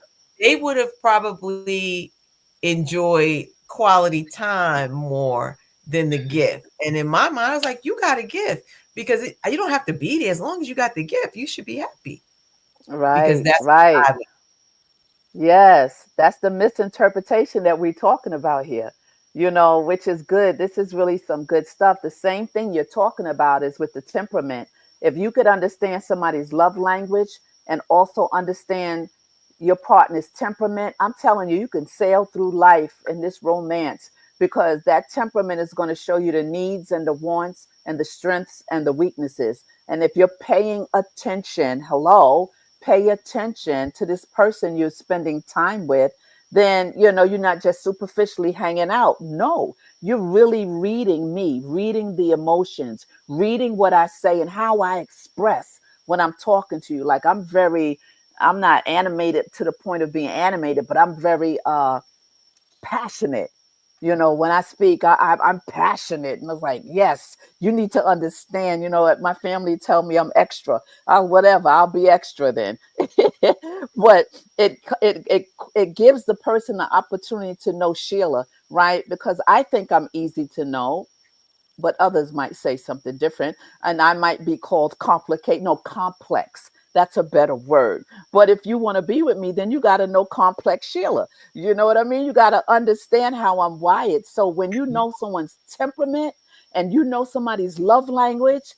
they would have probably enjoyed quality time more than the gift. And in my mind, I was like, you got a gift because you don't have to be there. As long as you got the gift, you should be happy because Right. that's Right. what I Yes, that's the misinterpretation that we're talking about here, which is good. This is really some good stuff. The same thing you're talking about is with the temperament. If you could understand somebody's love language and also understand your partner's temperament, I'm telling you, you can sail through life in this romance because that temperament is going to show you the needs and the wants and the strengths and the weaknesses. And if you're paying attention, hello, pay attention to this person you're spending time with, then you're not just superficially hanging out. No, you're really reading me, reading the emotions, reading what I say and how I express when I'm talking to you. Like I'm not animated to the point of being animated, but I'm very passionate. When I speak, I'm passionate, and I was like, yes, you need to understand. My family tell me I'm extra. Whatever, I'll be extra then. But it gives the person the opportunity to know Sheila, right? Because I think I'm easy to know, but others might say something different, and I might be called complicate, no, complex. That's a better word. But if you want to be with me, then you got to know complex Sheila. You know what I mean? You got to understand how I'm wired. So when you know someone's temperament and you know somebody's love language,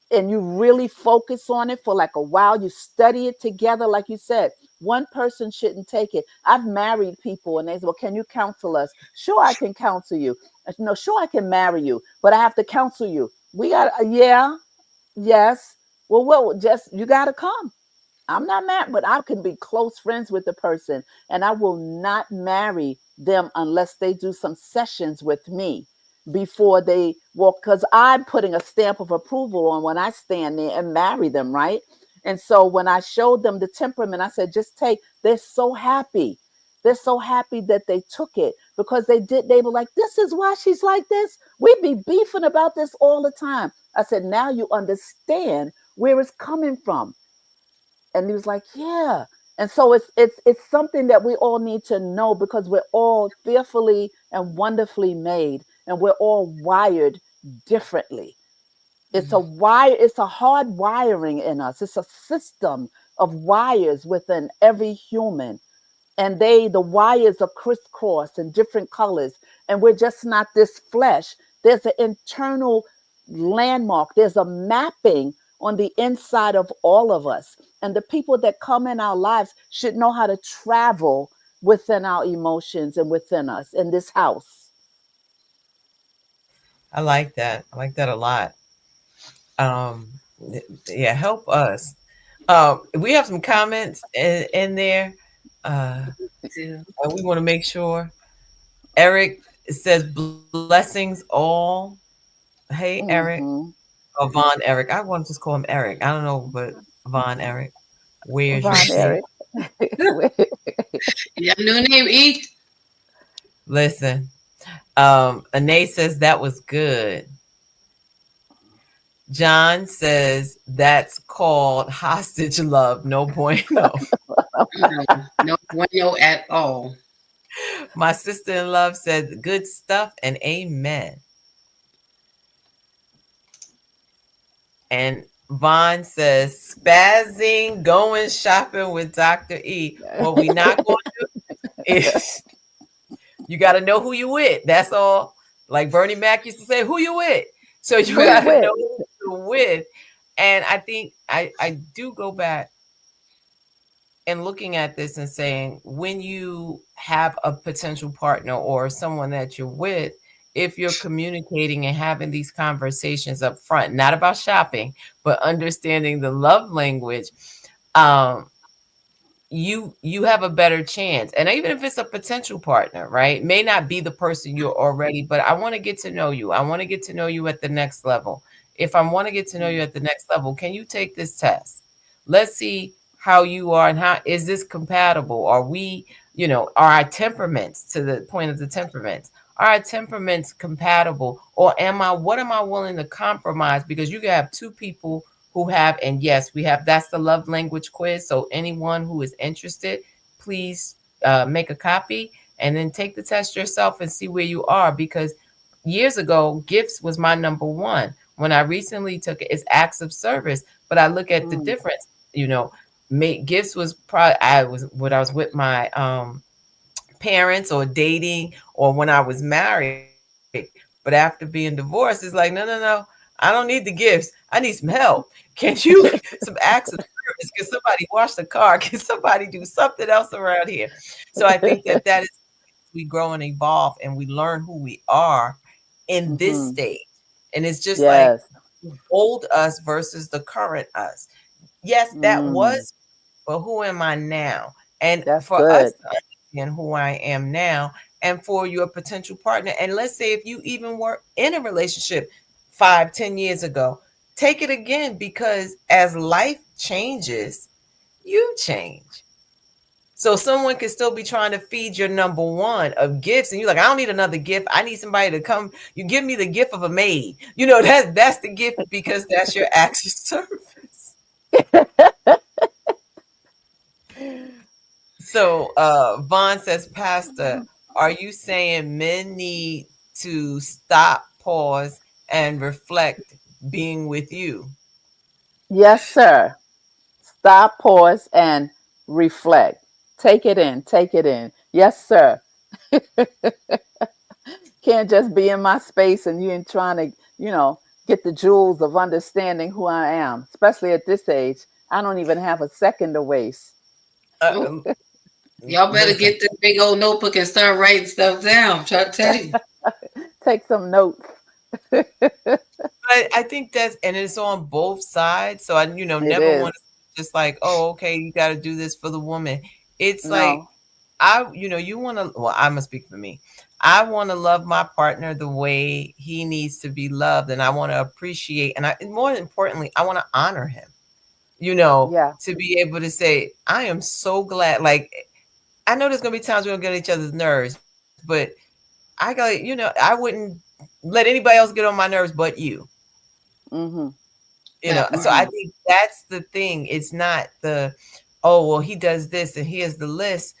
and you really focus on it for like a while, you study it together, like you said, one person shouldn't take it. I've married people and they say, well, can you counsel us? Sure, I can counsel you. No, sure, I can marry you, but I have to counsel you. We got, yeah, yes. Well, just, you got to come. I'm not mad, but I can be close friends with the person, and I will not marry them unless they do some sessions with me before they walk, because I'm putting a stamp of approval on when I stand there and marry them, right? And so when I showed them the temperament, I said, just take, they're so happy. They're so happy that they took it because they were like, this is why she's like this. We be beefing about this all the time. I said, now you understand where it's coming from. And he was like, yeah. And so it's something that we all need to know because we're all fearfully and wonderfully made, and we're all wired differently. It's a hard wiring in us. It's a system of wires within every human, and the wires are crisscrossed in different colors, and we're just not this flesh. There's an internal landmark, there's a mapping on the inside of all of us, and the people that come in our lives should know how to travel within our emotions and within us in this house. I like that. I like that a lot. Um, yeah, help us. We have some comments in there. Uh, Yeah. we want to make sure. Eric says blessings all. Hey, Eric. Hmm. Or Von Eric. I want to just call him Eric. I don't know, but Von Eric. Where's your Von tea? Eric. Your new name, E. Listen, Anae says that was good. John says that's called hostage love. No bueno. No, no bueno at all. My sister in love said good stuff and amen. And Vaughn says spazzing, going shopping with Dr. E. What we not going to do is you got to know who you with. That's all. Like Bernie Mac used to say, who you with? So you Who you got Right. to with? know who you're with. And I think I do go back and looking at this and saying, when you have a potential partner or someone that you're with, if you're communicating and having these conversations up front, not about shopping, but understanding the love language, um, you have a better chance. And even if it's a potential partner, right? May not be the person you're already, but I want to get to know you. I want to get to know you at the next level. If I want to get to know you at the next level, can you take this test? Let's see how you are and how is this compatible? Are we, are our temperaments, to the point of the temperaments, are our temperaments compatible? Or what am I willing to compromise? Because you can have two people who have, and yes, we have, that's the love language quiz. So anyone who is interested, please make a copy and then take the test yourself and see where you are. Because years ago, gifts was my number one. When I recently took it, it's acts of service. But I look at the Mm, difference, you know, make gifts was probably, I was with my parents or dating or when I was married. But after being divorced, it's like, no. I don't need the gifts. I need some help. Can you some acts of service? Can somebody wash the car? Can somebody do something else around here? So I think that is, we grow and evolve and we learn who we are in this hmm. stage. And it's just like Yes. old us versus the current us. Yes, that Mm, was, but who am I now? And that's for us good. to understand who I am now, and for your potential partner, and let's say if you even were in a relationship 5, 10 years ago, take it again, because as life changes, you change. So someone could still be trying to feed your number one of gifts, and you're like, I don't need another gift. I need somebody to come. You give me the gift of a maid. That's the gift, because that's your acts of service. So Vaughn says, Pastor, are you saying men need to stop, pause, and reflect being with you? Yes, sir. Stop, pause, and reflect. Take it in. Take it in. Yes, sir. Can't just be in my space and you ain't trying to, get the jewels of understanding who I am. Especially at this age, I don't even have a second to waste. Nope. Uh, Y'all better Listen, get this big old notebook and start writing stuff down. I'm trying to tell you. Take some notes. I think that's, and it's on both sides. So I, It never want is. to just like, oh, okay, you got to do this for the woman. It's like, No. you want to, well, I'm gonna speak for me. I want to love my partner the way he needs to be loved, and I want to appreciate, and more importantly, I want to honor him. Yeah. To be able to say, I am so glad. Like, I know there's gonna be times we're gonna get on each other's nerves, but I wouldn't let anybody else get on my nerves but you. Mm-hmm. That So part. I think that's the thing. It's not the, oh, well, he does this and here's the list.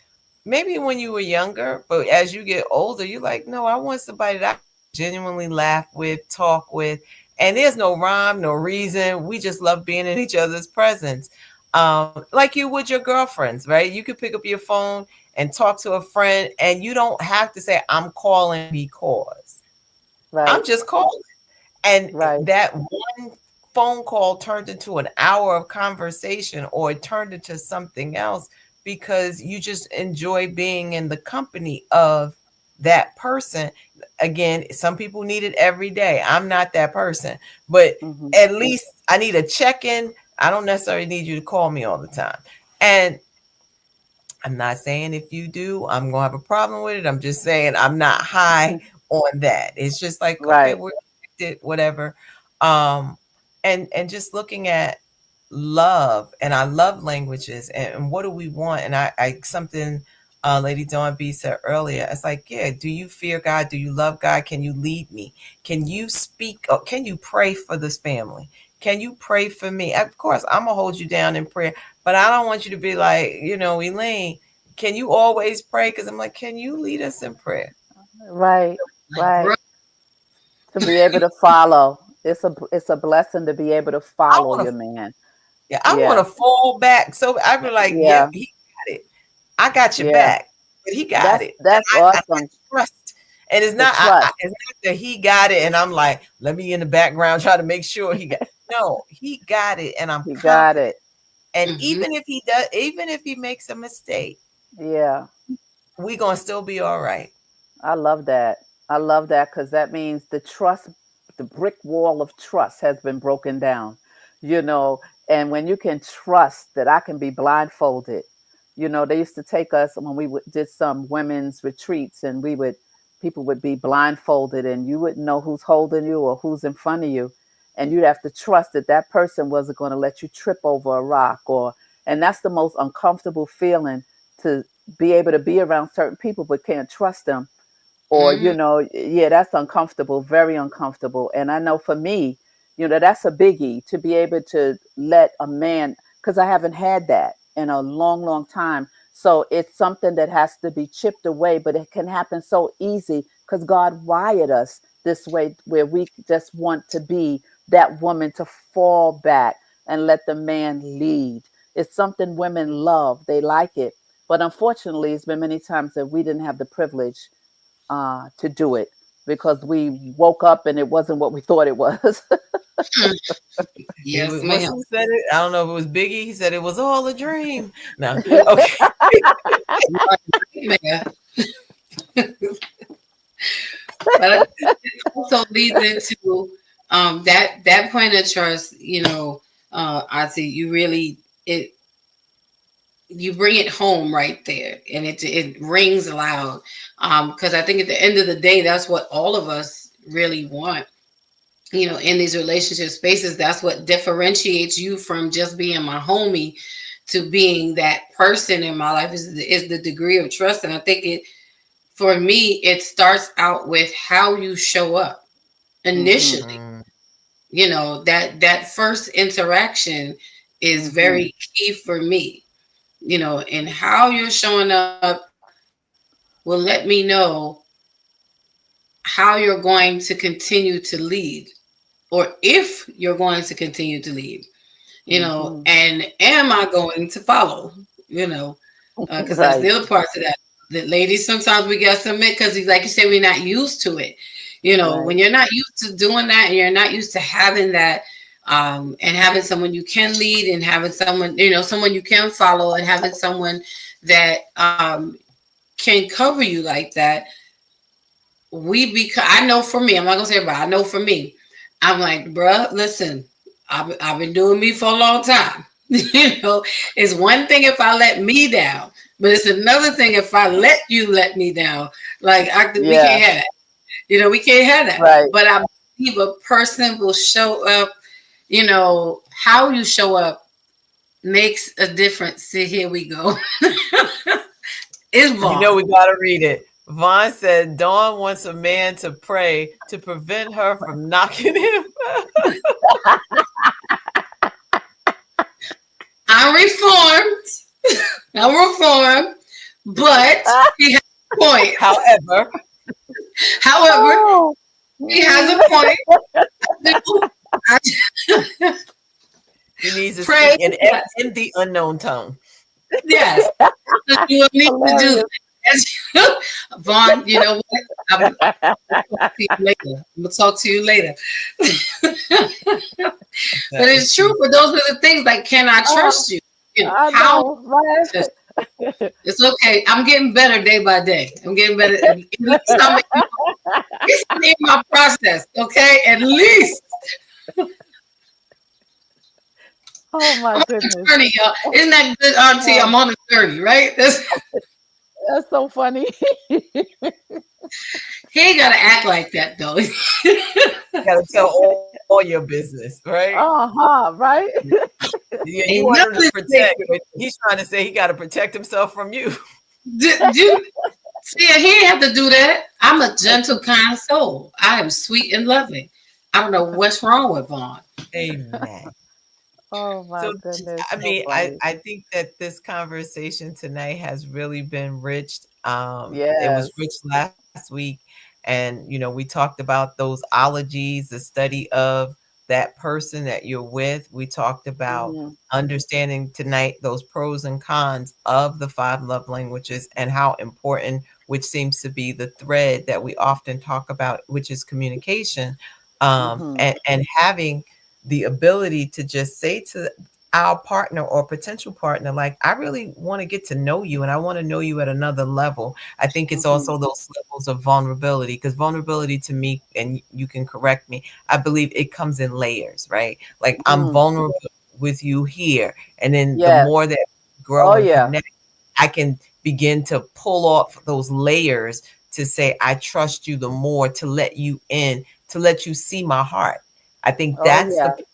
Maybe when you were younger, but as you get older, you're like, no, I want somebody that I can genuinely laugh with, talk with. And there's no rhyme, no reason. We just love being in each other's presence. Like you would your girlfriends, right? You could pick up your phone and talk to a friend, and you don't have to say, I'm calling because. I'm Right. just calling. And Right. that one phone call turned into an hour of conversation, or it turned into something else, because you just enjoy being in the company of that person. Again, some people need it every day. I'm not that person, but Mm-hmm. at least I need a check-in. I don't necessarily need you to call me all the time. And I'm not saying if you do, I'm gonna have a problem with it. I'm just saying I'm not high on that. It's just like, okay, Right. we're connected, whatever. Um, and just looking at, love, and I love languages, and what do we want? And I something Lady Dawn B said earlier, it's like, yeah, do you fear God? Do you love God? Can you lead me? Can you speak? Or can you pray for this family? Can you pray for me? Of course, I'm gonna hold you down in prayer, but I don't want you to be like, Elaine, can you always pray? Because I'm like, can you lead us in prayer? Right, Like, right. bro, To be able to follow. It's a blessing to be able to I follow want your to, man. yeah, I want Yeah, to fall back. So I'd be like, yep, yeah, he got it. I got your yeah. back, but he got That's it, and that's I awesome. trust. And it's The not, trust. it's not that he got it, and I'm like, let me in the background try to make sure he got. No, he got it, and I'm He got confident. it. And mhm. even if he makes a mistake, Yeah. we gonna still be all right. I love that. I love that because that means the trust, the brick wall of trust has been broken down, you know. And when you can trust that I can be blindfolded, they used to take us when did some women's retreats, and people would be blindfolded, and you wouldn't know who's holding you or who's in front of you. And you'd have to trust that that person wasn't going to let you trip over a rock, and that's the most uncomfortable feeling, to be able to be around certain people but can't trust them, or Mm, yeah, that's uncomfortable, very uncomfortable. And I know for me, that's a biggie, to be able to let a man, because I haven't had that in a long, long time. So it's something that has to be chipped away, but it can happen so easy because God wired us this way, where we just want to be that woman to fall back and let the man lead. It's something women love, they like it. But unfortunately, it's been many times that we didn't have the privilege to do it, because we woke up and it wasn't what we thought it was. mm. Yes, ma'am. Who said it? I don't know if it was Biggie. He said it was all a dream. No, okay. Nightmare. But I think it also leads into that point of trust. I see you really it you bring it home right there, and it rings loud. Because I think at the end of the day, that's what all of us really want. In these relationship spaces, that's what differentiates you from just being my homie to being that person in my life, is the degree of trust. And I think for me, it starts out with how you show up Hmm. initially. That first interaction is Hmm. very key for me. And how you're showing up will let me know how you're going to continue to lead, or if you're going to continue to lead. Hmm. And am I going to follow? Because that's Right. the other part to that. The ladies, sometimes we got to admit, because like you said, we're not used to it. Right. When you're not used to doing that, and you're not used to having that, and having someone you can lead, and having someone, someone you can follow, and having someone that can cover you like that. I know for me, I'm not gonna say everybody, I know for me, I'm like, bruh, listen, I've been doing me for a long time. It's one thing if I let me down, but it's another thing if I let you let me down. Like, we Yeah. can't have that. We can't have that. Right. But I believe a person will show up. How you show up makes a difference. See, here we go. It's We Vaughn. gotta read it. Vaughn said Dawn wants a man to pray to prevent her from knocking him. I'm reformed. I'm reformed, but he has a point. However, However, Oh. he has a point. I he needs to pray. speak in Yes, the unknown tongue. yes. So you will need to do Hilarious. that. Vaughn, you know what? I'm gonna talk to you later. I'm gonna talk to you later. But That is it's true. too. But those are the things, like, can I Oh, trust you? I How? know, right? It's okay. I'm getting better day by day. I'm getting better. At least I'm in my process. Okay, at least Oh my I'm on a goodness. journey, y'all. Isn't that good, Auntie? Oh, I'm on a journey, right? that's so funny. He ain't gotta act like that though. You gotta tell all your business, right? Right. Yeah, you Ain't want him to nothing protect, sacred. but he's trying to say he got to protect himself from you. You see, he didn't have to do that. I'm a gentle, kind soul. I am sweet and loving. I don't know what's wrong with Vaughn. Amen. Oh So, my goodness, I so mean, funny. I think that this conversation tonight has really been rich. It was Yes. rich last week, and we talked about those ologies, the study of that person that you're with. We talked about Hmm. understanding tonight those pros and cons of the five love languages and how important, which seems to be the thread that we often talk about, which is communication, Hmm. and having the ability to just say to our partner or potential partner, like, I really want to get to know you and I want to know you at another level. I think it's Hmm. also those levels of vulnerability, because vulnerability to me, and you can correct me, I believe it comes in layers, right? Like, I'm Mm. vulnerable with you here. And then the Yes. more that we Oh grow and yeah. connect, I can begin to pull off those layers to say, I trust you the more, to let you in, to let you see my heart. I think Oh that's the yeah. part.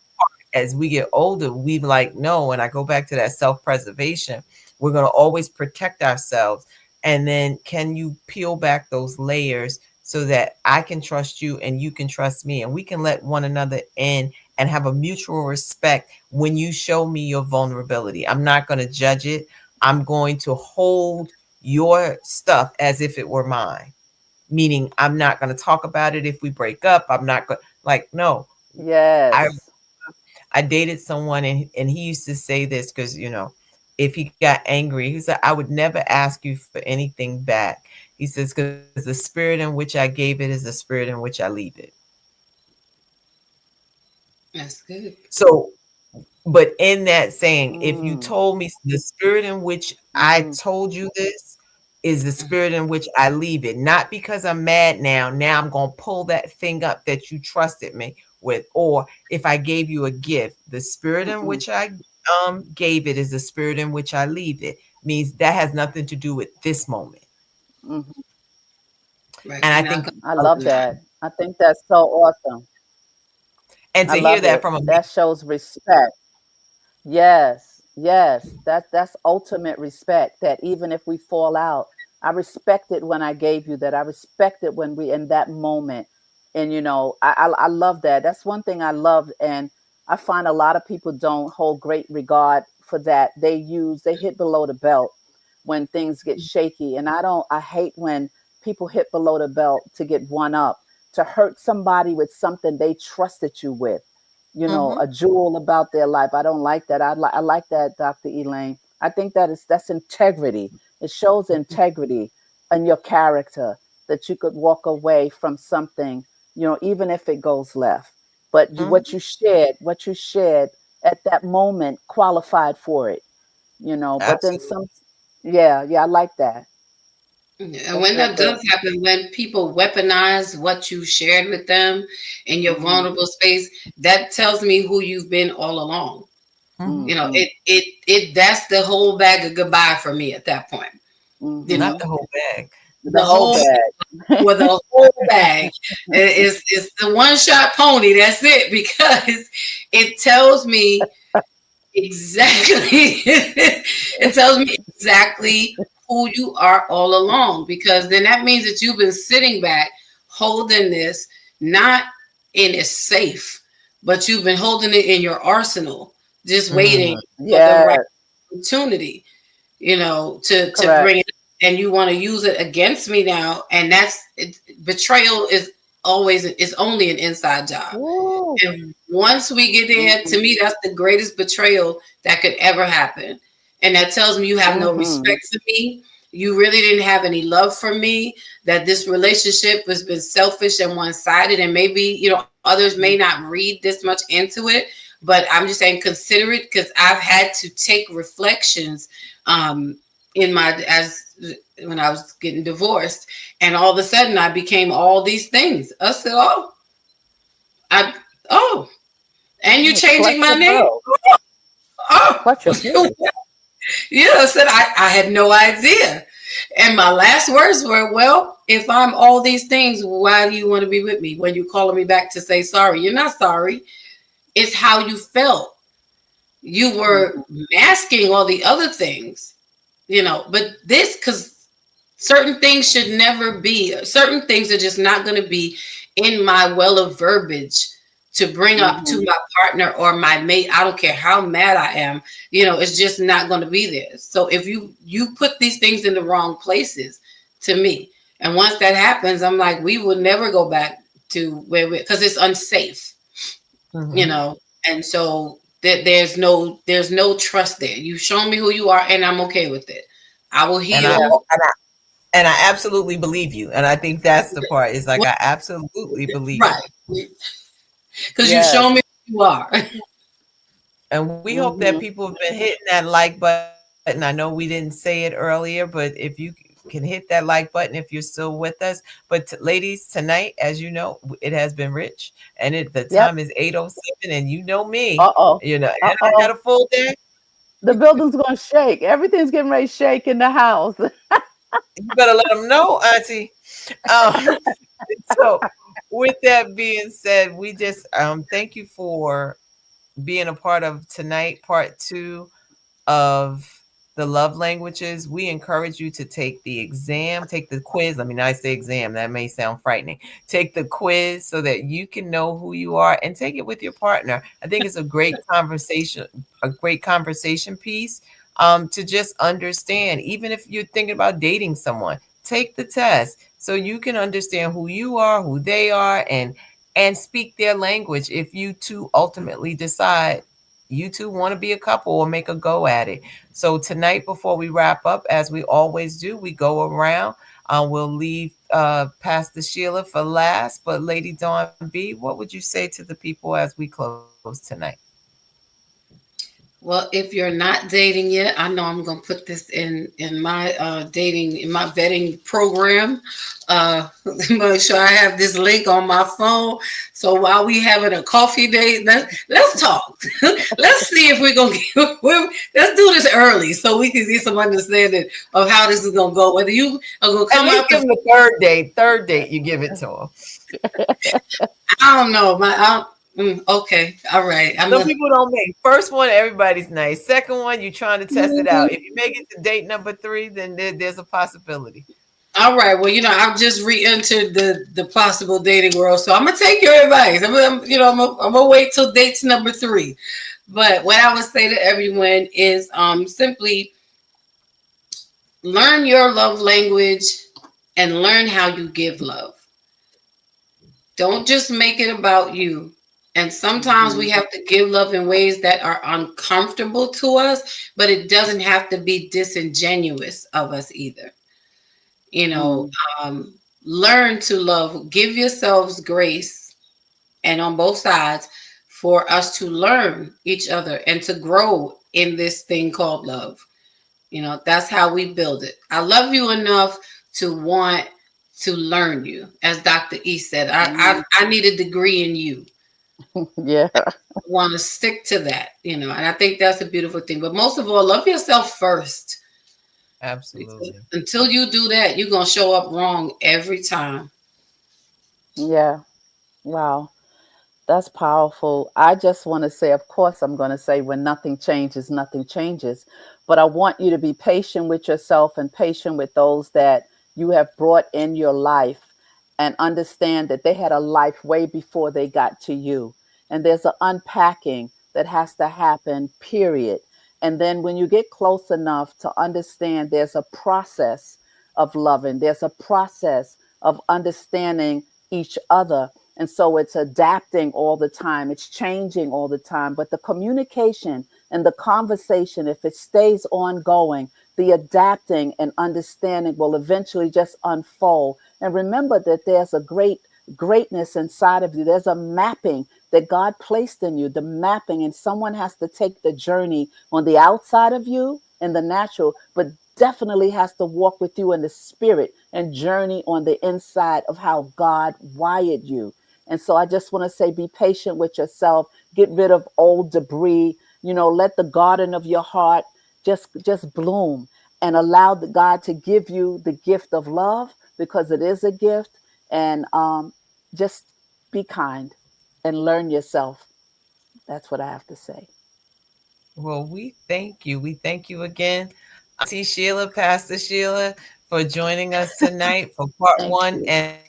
As we get older, we like, no, and I go back to that self-preservation. We're going to always protect ourselves. And then can you peel back those layers so that I can trust you and you can trust me, and we can let one another in and have a mutual respect when you show me your vulnerability. I'm not going to judge it. I'm going to hold your stuff as if it were mine, meaning I'm not going to talk about it if we break up. I'm not going, like, no. I Yes. I dated someone, and he used to say this, because if he got angry, he said, I would never ask you for anything back. He says, because the spirit in which I gave it is the spirit in which I leave it. That's good. So, but in that saying, if you Mm. told me the spirit in which I Hmm. told you this is the spirit in which I leave it, not because I'm mad now I'm going to pull that thing up that you trusted me with, or if I gave you a gift, the spirit in Mm-mm. which I gave it is the spirit in which I leave it, means that has nothing to do with this moment. Hmm. Right. And I We're not think, gonna I uh, love do that. that. I think that's so awesome. and I to hear love that it. from a That shows respect. Yes, yes. That's ultimate respect. That even if we fall out, I respected when I gave you that. I respected when we in that moment. And I love that. That's one thing I love, and I find a lot of people don't hold great regard for that. They hit below the belt when things get shaky. And I hate when people hit below the belt to get one up, to hurt somebody with something they trusted you with, Mhm. a jewel about their life. I don't like that. I like that, Dr. Elaine. I think that's integrity. It shows integrity in your character, that you could walk away from something, even if it goes left. But Mhm. what you shared at that moment qualified for it, But then Absolutely. some, yeah, yeah, I like that. And That's when real that good. does happen, when people weaponize what you shared with them in your Mm-hmm. vulnerable space, that tells me who you've been all along. Mhm. You know, Mm-hmm. it that's the whole bag of goodbye for me at that point. You know, Not Mm-hmm. the whole bag. The the whole whole bag. with a whole bag. It's the one shot pony. That's it, because it tells me exactly. It tells me exactly who you are all along, because then that means that you've been sitting back holding this, not in a safe, but you've been holding it in your arsenal, just waiting Mm. for the right Yes, opportunity, to correct. bring it, and you want to use it against me now. And betrayal is only an inside job. Woo. And once we get there, Mm-hmm. to me, that's the greatest betrayal that could ever happen. And that tells me you have no Mm-hmm. respect for me. You really didn't have any love for me, that this relationship has been selfish and one sided. And maybe, others may not read this much into it, but I'm just saying consider it, because I've had to take reflections um, in as when I was getting divorced. And all of a sudden I became all these things. I said, I, oh, and you Yeah, changing clutch my your name? pearl. Oh, Clutch your pearl. yeah. I said I had no idea. And my last words were, well, if I'm all these things, why do you want to be with me when you're calling me back to say sorry? You're not sorry. It's how you felt. You were masking all the other things, but this, because certain things should never be, certain things are just not going to be in my well of verbiage to bring up to my partner or my mate. I don't care how mad I am, it's just not going to be there. So if you put these things in the wrong places to me, and once that happens, I'm like, we will never go back to where we, because it's unsafe, you Mhm. know. And so there's no trust there. You've shown me who you are, and I'm okay with it. I will And I Yeah. heal. and I absolutely believe you. And I think that's the part. Is like I absolutely believe you. Right, because you show Yes. me who you are. And we hope that Hmm. people have been hitting that like button. I know we didn't say it earlier, but if you can hit that like button if you're still with us. But ladies, tonight, as you know, it has been rich, and the time Yep. is 8:07, and you know me, Uh-oh. and I had Uh-oh. a full day. The building's going to shake. Everything's getting ready to shake in the house. You better let them know, Auntie. Um, so, with that being said, we just thank you for being a part of tonight, part two of the love languages. We encourage you to take the exam, take the quiz. Let me not say exam, that may sound frightening. Take the quiz so that you can know who you are and take it with your partner. I think it's a great conversation piece to just understand, even if you're thinking about dating someone, take the test so you can understand who you are, who they are, and speak their language if you two ultimately decide you two want to be a couple or make a go at it. So tonight, before we wrap up, as we always do, we go around. We'll leave Pastor Sheila for last, but Lady Dawn B, what would you say to the people as we close tonight? Well, if you're not dating yet, I know I'm gonna put this in my dating in my vetting program. Make sure I have this link on my phone. So while we having a coffee date, let's talk. Let's see if we're gonna let's do this early so we can get some understanding of how this is gonna go. Whether you are gonna At come least out give the, them the third date. Third date, you give it to them. I don't know, okay, all right. I'm Some gonna. people don't make first one. Everybody's nice. Second one, you're trying to test it Mhm. out. If you make it to date number three, then there's a possibility. All right. Well, I've just re-entered the possible dating world, so I'm gonna take your advice. I'm gonna wait till dates number three. But what I would say to everyone is, simply learn your love language and learn how you give love. Don't just make it about you. And sometimes we Mhm. have to give love in ways that are uncomfortable to us, but it doesn't have to be disingenuous of us either. you know Mm. um, Learn to love, give yourselves grace, and on both sides, for us to learn each other and to grow in this thing called love. That's how we build it. I love you enough to want to learn you, as Dr. E said. I, Mm. I, I need a degree in you. Yeah. Want to stick to that, and I think that's a beautiful thing. But most of all, love yourself first. Because Absolutely. until you do that, you're gonna show up wrong every time. Yeah. Wow. That's powerful. I just want to say, of course, I'm going to say when nothing changes, nothing changes. But I want you to be patient with yourself and patient with those that you have brought in your life and understand that they had a life way before they got to you. And there's an unpacking that has to happen, period. And then when you get close enough to understand there's a process of loving, there's a process of understanding each other, and so it's adapting all the time, it's changing all the time. But the communication and the conversation, if it stays ongoing, the adapting and understanding will eventually just unfold. And remember that there's a greatness inside of you. There's a mapping that God placed in you, the mapping, and someone has to take the journey on the outside of you in the natural, but definitely has to walk with you in the spirit and journey on the inside of how God wired you. And so I just want to say, be patient with yourself, get rid of old debris, let the garden of your heart just bloom. and allow the God to give you the gift of love, because it is a gift. And just be kind and learn yourself. That's what I have to say. Well, we thank you. We thank you again, Auntie Sheila, Pastor Sheila, for joining us tonight for part Thank one you. and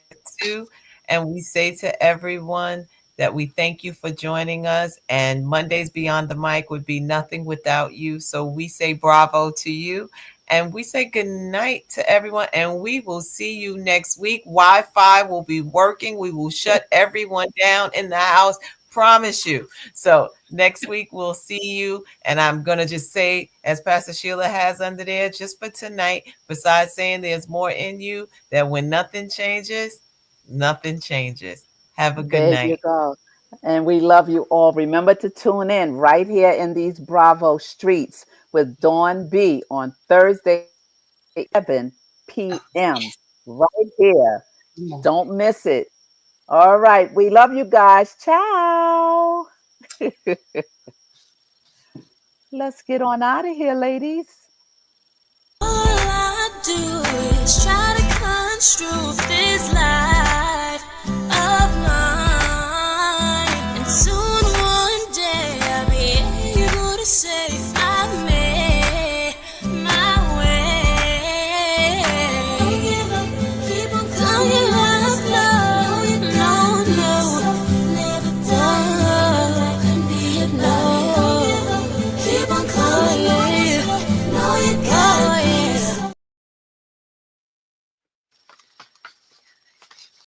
two. And we say to everyone that we thank you for joining us. And Mondays Beyond the Mic would be nothing without you. So we say bravo to you. And we say good night to everyone. And we will see you next week. Wi Fi will be working. We will shut everyone down in the house. Promise you. So next week we'll see you. And I'm gonna just say, as Pastor Sheila has under there, just for tonight, besides saying there's more in you, that when nothing changes, nothing changes. Have a good There you night. go. And we love you all. Remember to tune in right here in these Bravo streets with Dawn B on Thursday, 7 p.m. Right here. Don't miss it. All right. We love you guys. Ciao. Let's get on out of here, ladies. All I do is try to construe this life.